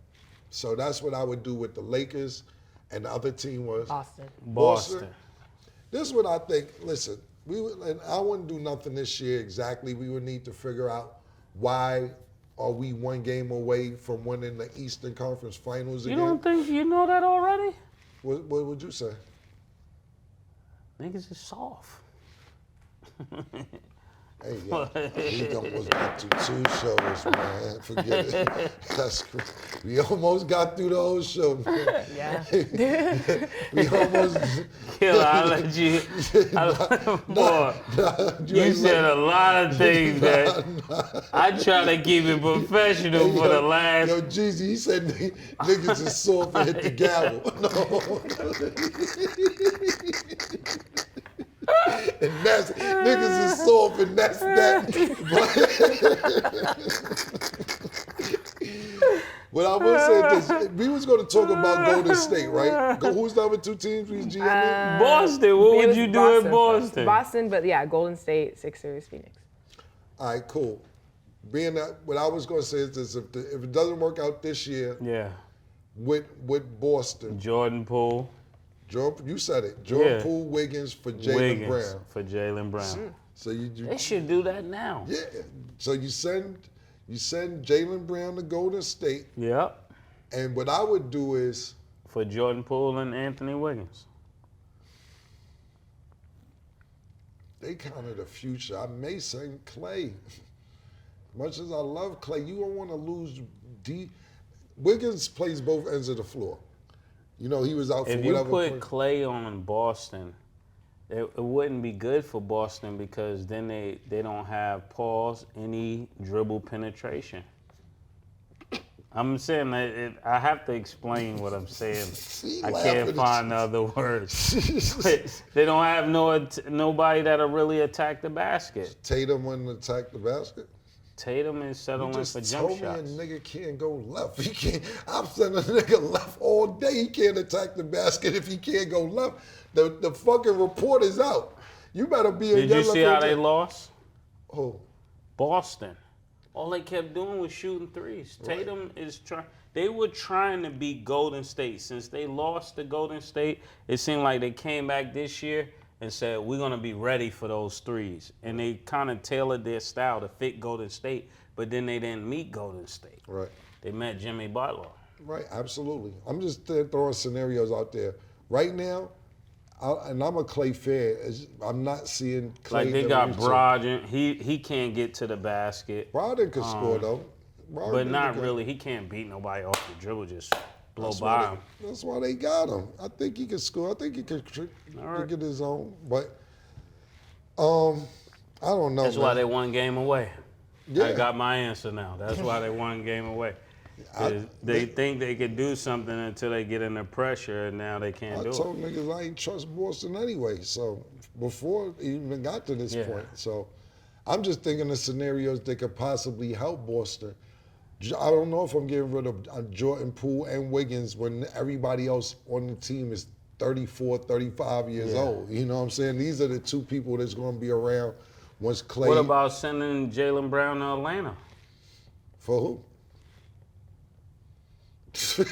So that's what I would do with the Lakers, and the other team was Boston. This is what I think. Listen, and I wouldn't do nothing this year exactly. We would need to figure out why are we 1 game away from winning the Eastern Conference Finals again. You don't think you know that already? What would you say? Niggas is soft. Hey, yo, we almost got through 2 shows, man. Forget it. We almost got through the whole show, man. Yeah. We almost. Killer, I'll let you. Boy, you said a lot of things that I try to keep it professional for the last. Yo, Jeezy, he said niggas is soft and hit the gavel. And that's niggas is soft and that's that. But I will say this: we was going to talk about Golden State, right? Who's the other 2 teams we GM? Boston. What would you do in Boston? Boston, but yeah, Golden State, Sixers, Phoenix. All right, cool. Being that, what I was going to say is this: if it doesn't work out this year, with Boston, Jordan Poole. You said it. Jordan Poole, Wiggins for Jaylen Brown. For Jaylen Brown. So they should do that now. Yeah. So you send Jaylen Brown to Golden State. Yep. And what I would do is for Jordan Poole and Anthony Wiggins. They kind of the future. I may say Clay. Much as I love Clay, you don't want to lose D. Wiggins plays both ends of the floor. You know, he was out for whatever. If you put Clay on Boston, it wouldn't be good for Boston because then they don't have any dribble penetration. I'm saying that I have to explain what I'm saying. I can't find other words. They don't have nobody that'll really attack the basket. Tatum wouldn't attack the basket? Tatum is settling for jump shots. You just told me a nigga can't go left. He can't. I'm sending a nigga left all day. He can't attack the basket if he can't go left. The fucking report is out. You better be a Did you see how they lost? Who? Boston. All they kept doing was shooting threes. Right. Tatum is trying. They were trying to beat Golden State. Since they lost to Golden State, it seemed like they came back this year and said, we're going to be ready for those threes. And they kind of tailored their style to fit Golden State, but then they didn't meet Golden State. Right. They met Jimmy Butler. Right, absolutely. I'm just throwing scenarios out there. Right now, and I'm a Clay fan, I'm not seeing Clay. Like they got Brogdon. He can't get to the basket. Brogdon can score, though. But not really. He can't beat nobody off the dribble, just blow by him. That's why they got him. I think he can score. I think he can get his own. But I don't know. That's why they 1 game away. Yeah. I got my answer now. That's why they 1 game away. They think they could do something until they get under pressure, and now they can't do it. I told niggas I ain't trust Boston anyway, so before it even got to this point. So I'm just thinking of scenarios that could possibly help Boston. I don't know if I'm getting rid of Jordan Poole and Wiggins when everybody else on the team is 34, 35 years old. You know what I'm saying? These are the two people that's going to be around once Clay. What about sending Jaylen Brown to Atlanta? For who? You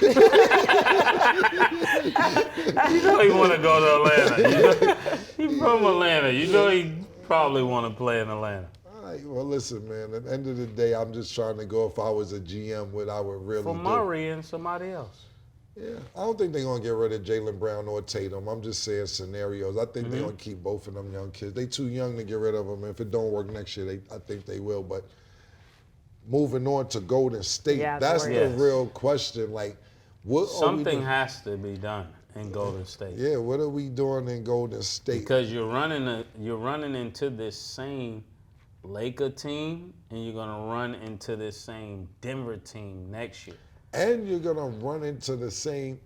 know he want to go to Atlanta. He's from Atlanta. You know he probably want to play in Atlanta. All right, well, listen, man. At the end of the day, I'm just trying to go if I was a GM, what I would really For do. Murray and somebody else. Yeah, I don't think they're going to get rid of Jaylen Brown or Tatum. I'm just saying scenarios. I think they're going to keep both of them young kids. They too young to get rid of them. If it don't work next year, I think they will. But moving on to Golden State, that's the real question. Like, what something has to be done in Golden State. Yeah, what are we doing in Golden State? Because you're running into this same Laker team, and you're gonna run into this same Denver team next year. And you're gonna run into the same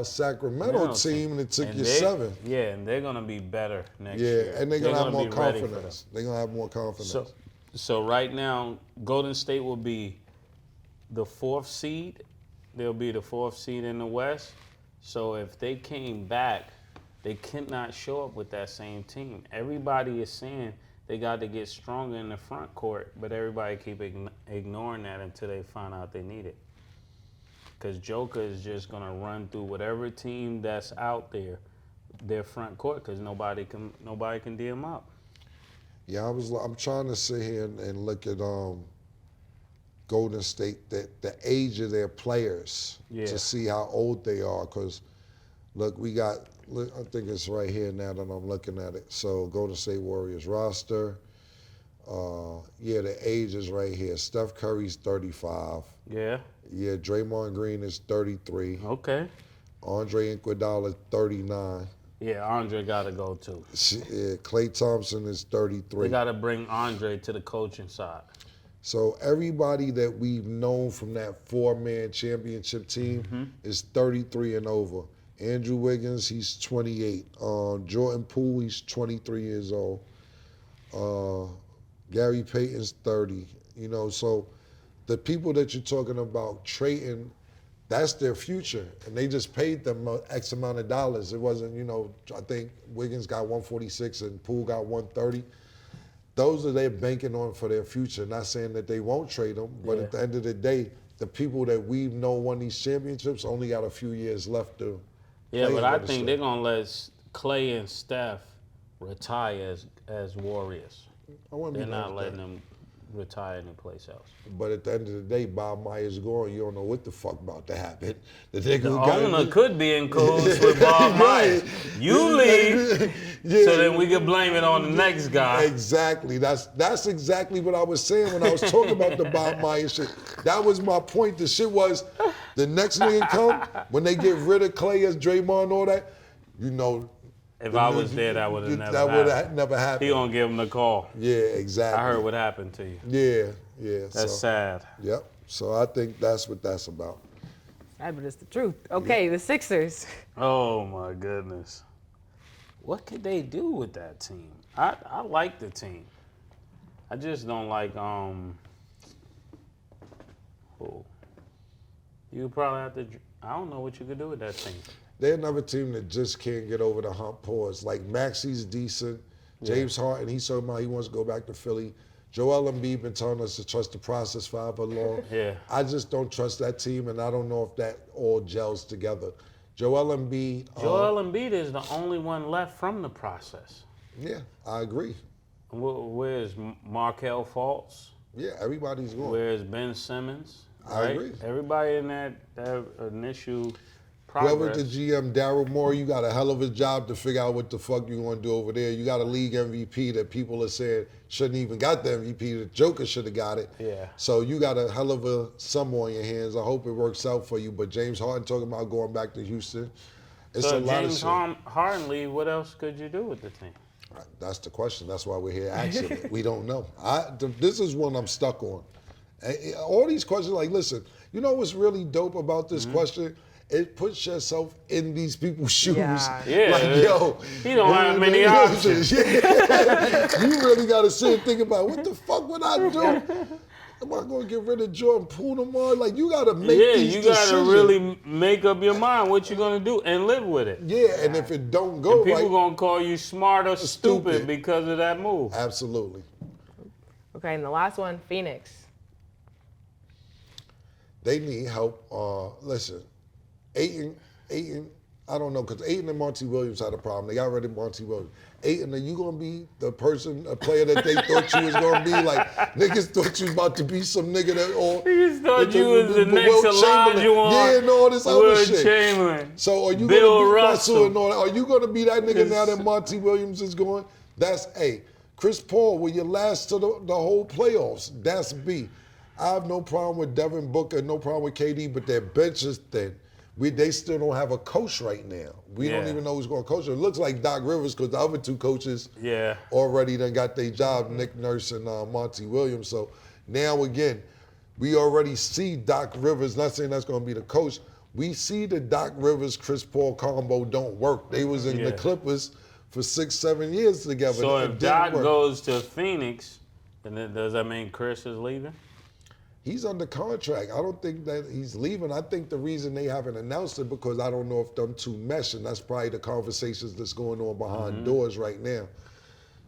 Sacramento team that took you 7. Yeah, and they're gonna be better next year. Yeah, and they're gonna have more confidence. They're gonna have more confidence. So right now, Golden State will be the 4th seed. They'll be the 4th seed in the West. So if they came back, they cannot show up with that same team. Everybody is saying they got to get stronger in the front court, but everybody keep ignoring that until they find out they need it. Because Joker is just going to run through whatever team that's out there, their front court, because nobody can D him up. Yeah, I'm trying to sit here and look at Golden State, the age of their players to see how old they are. Because, look, I think it's right here now that I'm looking at it. So, Golden State Warriors roster. The age is right here. Steph Curry's 35. Yeah. Yeah, Draymond Green is 33. Okay. Andre Iguodala 39. Yeah, Andre got to go too. Yeah, Klay Thompson is 33. They got to bring Andre to the coaching side. So everybody that we've known from that 4-man championship team is 33 and over. Andrew Wiggins, he's 28. Jordan Poole, he's 23 years old. Gary Payton's 30. You know, so the people that you're talking about trading, that's their future. And they just paid them X amount of dollars. It wasn't, I think Wiggins got 146 and Poole got 130. Those are they banking on for their future. Not saying that they won't trade them, but at the end of the day, the people that we've known won these championships only got a few years left to Yeah, but I think they're going to let Clay and Steph retire as Warriors. They're not letting them retire anyplace else. But at the end of the day, Bob Myers gone. You don't know what the fuck about to happen. The owner could be in cahoots with Bob Myers. You leave, so then we can blame it on the next guy. Exactly. That's exactly what I was saying when I was talking about the Bob Myers shit. That was my point. The shit was, the next nigga come, when they get rid of Clay as Draymond and all that, if I was there, that would have never happened. happened. That would never happened. He gonna give him the call. Yeah, exactly. I heard what happened to you. Yeah. That's sad. Yep. So I think that's what that's about. Sad, but it's the truth. Okay, the Sixers. Oh my goodness. What could they do with that team? I like the team. I just don't like you probably have to. I don't know what you could do with that team. They're another team that just can't get over the hump. Pause. Like Maxi's decent. James Harden, he's talking about he wants to go back to Philly. Joel Embiid been telling us to trust the process for however long. Yeah. I just don't trust that team, and I don't know if that all gels together. Joel Embiid is the only one left from the process. Yeah, I agree. Where's Markelle Fultz? Yeah, everybody's going. Where's Ben Simmons? I agree. Everybody in that initial progress. Whoever the GM, Daryl Morey, you got a hell of a job to figure out what the fuck you want to do over there. You got a league MVP that people are saying shouldn't even got the MVP. The Joker should have got it. Yeah. So you got a hell of a sum on your hands. I hope it works out for you. But James Harden talking about going back to Houston. It's so a lot James of shit. Harden leave, what else could you do with the team? That's the question. That's why we're here asking it. We don't know. This is one I'm stuck on. All these questions, like, listen, you know what's really dope about this question? It puts yourself in these people's shoes. Yeah. Like, yo. You don't have many options. You really got to sit and think about, what the fuck would I do? Am I going to get rid of Jordan Poole tomorrow? Like, you got to make these you decisions. got to really make up your mind what you're going to do and live with it. Yeah, and if it don't go and people right. going to call you smart or stupid because of that move. Absolutely. Okay, and the last one, Phoenix. They need help. Listen, Ayton, I don't know, because Ayton and Monty Williams had a problem. They got rid of Monty Williams. Ayton, are you going to be a player that they thought you was going to be? Like, niggas thought you was about to be some nigga that all... Niggas thought you was the next Olajuwon. Yeah, and all this other shit. Chamberlain. So are you Bill going to be Russell. Russell and all that? Are you going to be that nigga now that Monty Williams is going? That's A. Chris Paul, will you last to the whole playoffs? That's B. I have no problem with Devin Booker, no problem with KD, but their bench is thin. They still don't have a coach right now. We don't even know who's going to coach them. It looks like Doc Rivers because the other two coaches already done got their job, Nick Nurse and Monty Williams. So now again, we already see Doc Rivers, not saying that's going to be the coach, we see the Doc Rivers-Chris Paul combo don't work. They was in the Clippers for 6-7 years together. So if Doc goes to Phoenix, then does that mean Chris is leaving? He's under contract. I don't think that he's leaving. I think the reason they haven't announced it because I don't know if them two mesh, and that's probably the conversations that's going on behind doors right now.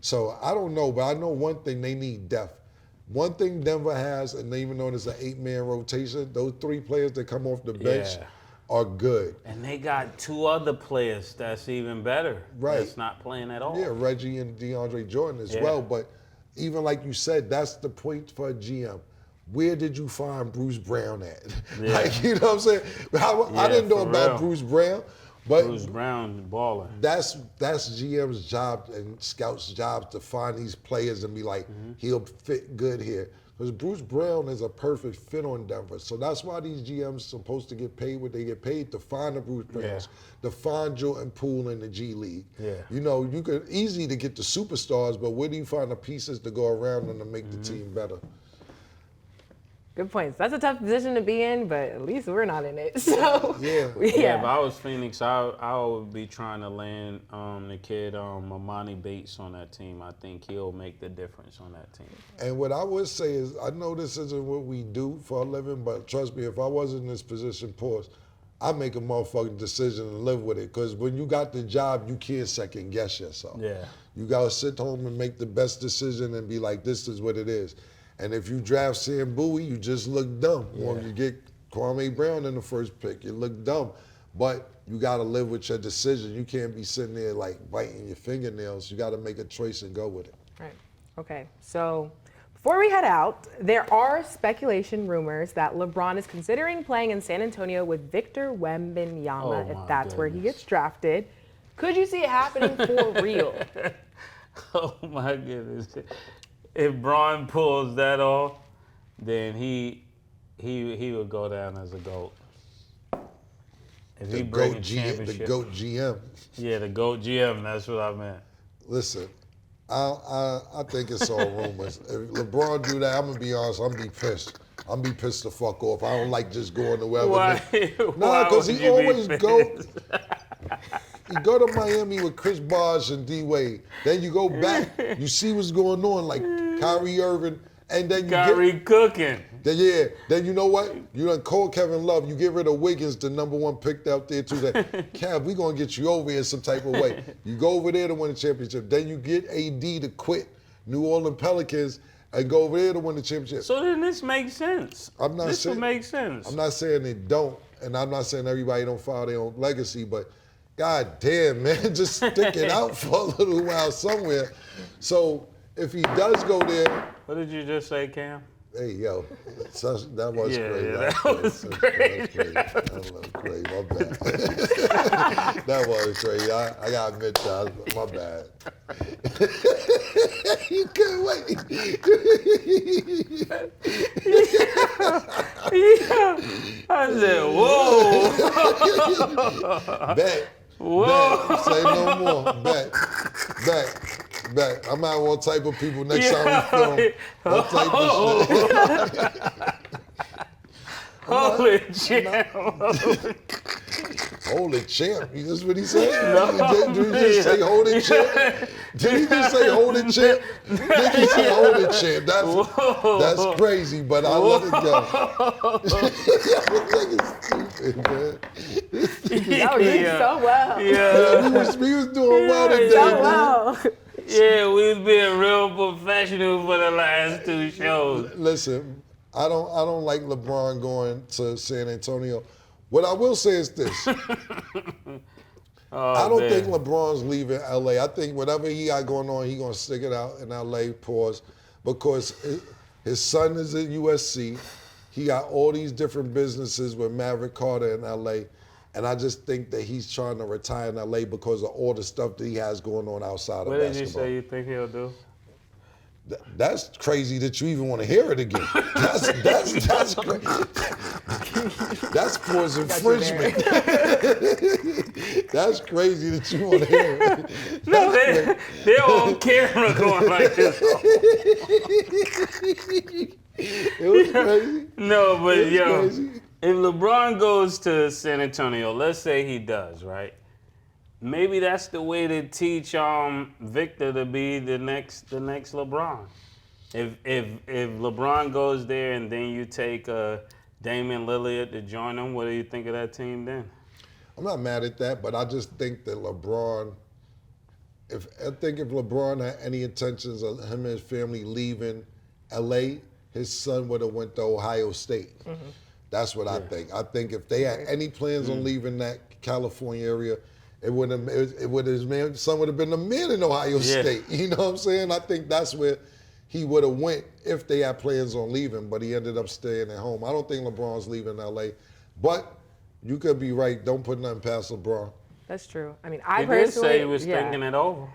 So I don't know, but I know one thing, they need depth. One thing Denver has, and even though it's an 8-man rotation, those 3 players that come off the bench are good. And they got 2 other players that's even better. Right. That's not playing at all. Yeah, Reggie and DeAndre Jordan as well. But even like you said, that's the point for a GM. Where did you find Bruce Brown at? Yeah. Like, you know what I'm saying? I didn't know about Bruce Brown, but Bruce Brown baller. That's GM's job and scouts' job to find these players and be like, he'll fit good here. Because Bruce Brown is a perfect fit on Denver. So that's why these GMs supposed to get paid what they get paid, to find the Bruce Browns, to find Jordan Poole in the G League. Yeah. You know, you could easy to get the superstars, but where do you find the pieces to go around them to make the team better? Good points. That's a tough position to be in, but at least we're not in it. So Yeah, if I was Phoenix, I would be trying to land the kid Mamani Bates on that team. I think he'll make the difference on that team. And what I would say is, I know this isn't what we do for a living, but trust me, if I was in this position, pause, I'd make a motherfucking decision and live with it. Because when you got the job, you can't second guess yourself. Yeah. You gotta sit home and make the best decision and be like, this is what it is. And if you draft Sam Bowie, you just look dumb. Or you get Kwame Brown in the first pick, you look dumb. But you gotta live with your decision. You can't be sitting there like biting your fingernails. You gotta make a choice and go with it. Right. Okay. So before we head out, there are speculation rumors that LeBron is considering playing in San Antonio with Victor Wembanyama if that's where he gets drafted. Could you see it happening for real? Oh my goodness. If Bron pulls that off, then he would go down as a GOAT. If he brings a championship. The GOAT GM. Yeah, the GOAT GM, that's what I meant. Listen, I think it's all rumors. If LeBron do that, I'm gonna be honest, I'm gonna be pissed. I'm gonna be pissed the fuck off. I don't like just going to wherever. Why? Nah, because he always go. You go to Miami with Chris Bosh and D Wade. Then you go back, you see what's going on, like Kyrie Irving, and then you Kyrie cooking. Then you know what? You done call Kevin Love. You get rid of Wiggins, the #1 pick out there too. That Kev, we gonna get you over here some type of way. You go over there to win the championship. Then you get AD to quit New Orleans Pelicans and go over there to win the championship. So then this makes sense. This would make sense. I'm not saying it don't, and I'm not saying everybody don't follow their own legacy, but God damn, man, just stick it out for a little while somewhere. So if he does go there. What did you just say, Cam? Hey, yo, that was great. Yeah, that was great. That was great. My bad. That was great. I got to admit that. My bad. You couldn't wait. I said, whoa. Bet. Whoa. Bet. Say no more. Bet. I'm out one type of people next time we film. One type of shit. Holy jam. Hold it, champ. That's what he said? Did he just say hold it, champ? Did he just say hold it, champ? Did he say hold it, champ? That's crazy, but I let it go. Stupid, man. Y'all did so well. Yeah. He was doing well today, So man. well. Yeah, we was being real professional for the last 2 shows. Listen, I don't like LeBron going to San Antonio. What I will say is this. I don't think LeBron's leaving LA. I think whatever he got going on, he's gonna stick it out in LA, pause, because his son is at USC. He got all these different businesses with Maverick Carter in LA. And I just think that he's trying to retire in LA because of all the stuff that he has going on outside of basketball. What did you say you think he'll do? That's crazy that you even want to hear it again. That's crazy. That's for his infringement. That's crazy that you want to hear it. No, they're on camera going like this. It was crazy. No, but yo, crazy. if LeBron goes to San Antonio, let's say he does, right? Maybe that's the way to teach Victor to be the next LeBron. If LeBron goes there and then you take Damian Lillard to join him, what do you think of that team then? I'm not mad at that, but I just think that LeBron, if LeBron had any intentions of him and his family leaving LA, his son would have went to Ohio State. Mm-hmm. That's what I think. I think if they had any plans on leaving that California area, his son would have been the man in Ohio State. You know what I'm saying? I think that's where he would have went if they had plans on leaving, but he ended up staying at home. I don't think LeBron's leaving LA, but you could be right. Don't put nothing past LeBron. That's true. I mean, He did say he was thinking it over.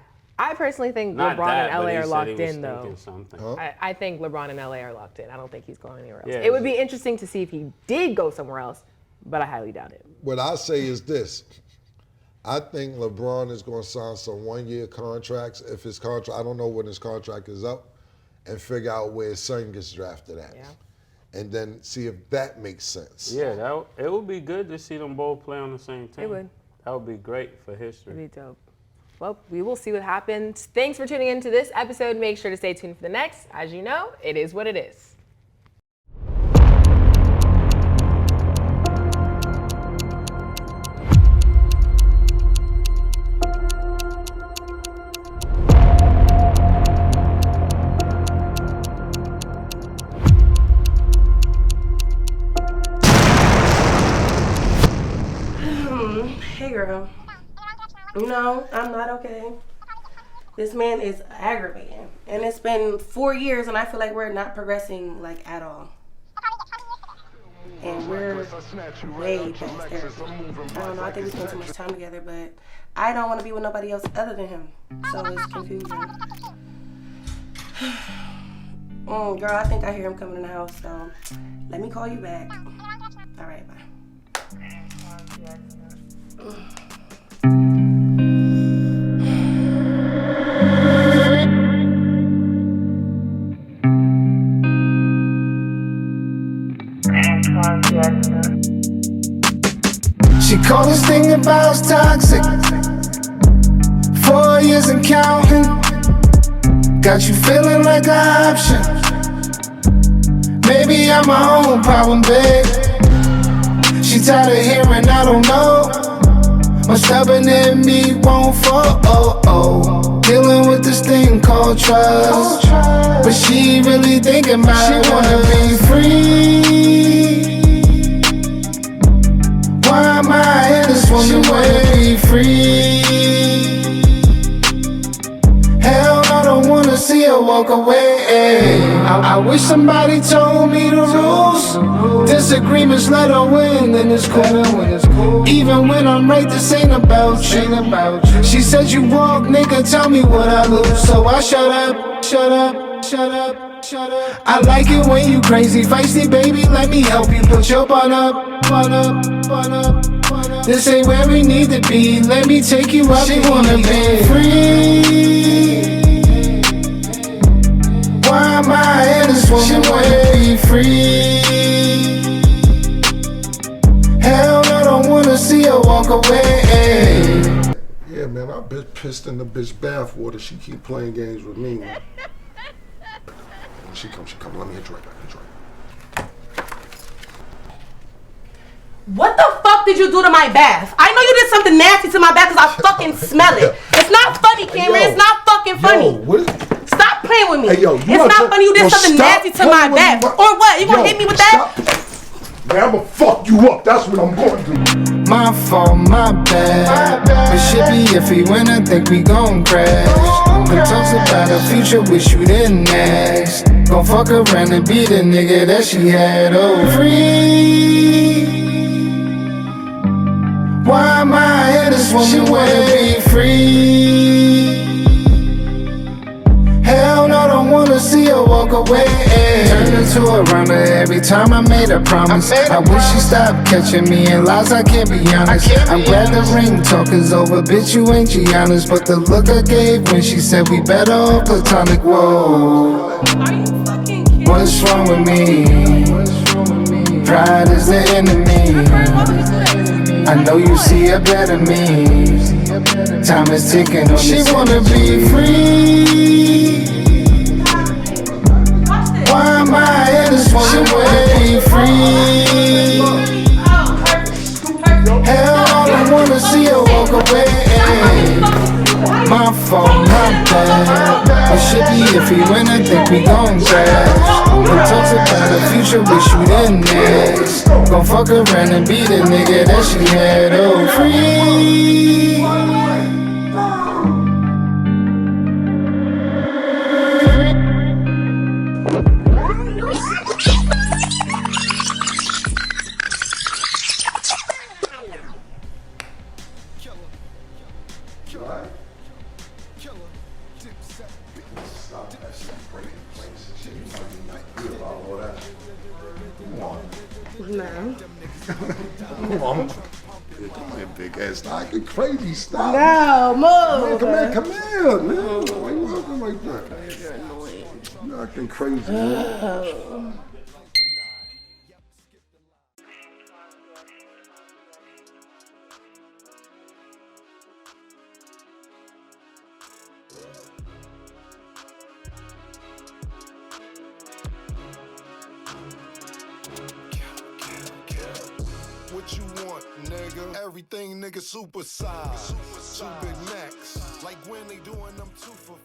I personally think Not LeBron that, and but LA he are said locked he was in, though. thinking something. Huh? I think LeBron and LA are locked in. I don't think he's going anywhere else. Yeah. It would be interesting to see if he did go somewhere else, but I highly doubt it. What I say is this. I think LeBron is going to sign some one-year contracts. If his contract, I don't know when his contract is up, and figure out where his son gets drafted at. Yeah. And then see if that makes sense. Yeah, it would be good to see them both play on the same team. It would. That would be great for history. It'd be dope. Well, we will see what happens. Thanks for tuning into this episode. Make sure to stay tuned for the next. As you know, it is what it is. Hey girl. No, I'm not okay. This man is aggravating. And it's been 4 years and I feel like we're not progressing like at all. And we're way past there. I don't know, I think we spend too much time together, but I don't want to be with nobody else other than him. So it's confusing. Girl, I think I hear him coming in the house, so let me call you back. All right, bye. She called this thing about toxic. 4 years and counting. Got you feeling like an option. Maybe I'm my own problem, babe. She tired of hearing I don't know. My stubborn in me won't fall. Dealing with this thing called trust. But she really thinking about it. She wanna be free. Why am I in this woman? She wanna be free. Hell no, don't wanna see her walk away. I wish somebody told me the rules. Disagreements let her win, then it's cool. Even when I'm right, this ain't about you. She said you walk, nigga, tell me what I lose. So I shut up. I like it when you crazy, feisty, baby, let me help you. Put your bun up. This ain't where we need to be, let me take you up. She wanna be free. Why am I in this woman? She wanna be free. Hell no, don't wanna see her walk walk away. Yeah, man, I bitch pissed in the bitch bathwater. She keep playing games with me, man. She come. Let me hit you right back. What the fuck did you do to my bath? I know you did something nasty to my bath because I fucking smell it. It's not funny, Cameron. It's not fucking funny. Stop playing with me. Hey, yo, it's not funny you did something nasty to my bath. Or what? You gonna hit me with that? Man, I'ma fuck you up. That's what I'm going to do. My fault, my bad. But shit be iffy when I think we gon' crash. But talks about the future, wish you didn't ask. Gon' fuck around and be the nigga that she had. Oh, free. Why am I here this woman? She wanna be free. Hell no, don't wanna see her walk away. Turn into a runner every time I made a promise. I wish she stopped catching me in lies, I can't be honest. I'm glad the ring talk is over, bitch, you ain't Giannis. But the look I gave when she said we better off platonic, whoa. What's wrong with me? Pride is the enemy. I know you see a better me. Time is ticking on she wanna be free. Why am I here this one? She wanna be free. Hell, all I wanna see her walk away. My fault, my bad. It should be iffy when I think we gon' crash. But talks about the future, wish you didn't ask. Gon' fuck around and be the nigga that she had. Oh, free. No. Come on. Come here, big ass. Stop get crazy. Stop. No, move. Man, come here, man. Why you acting like that? You're annoying. You acting crazy, man. What you want, nigga? Everything, nigga, super size. Two big necks. Like when they doing them 2 for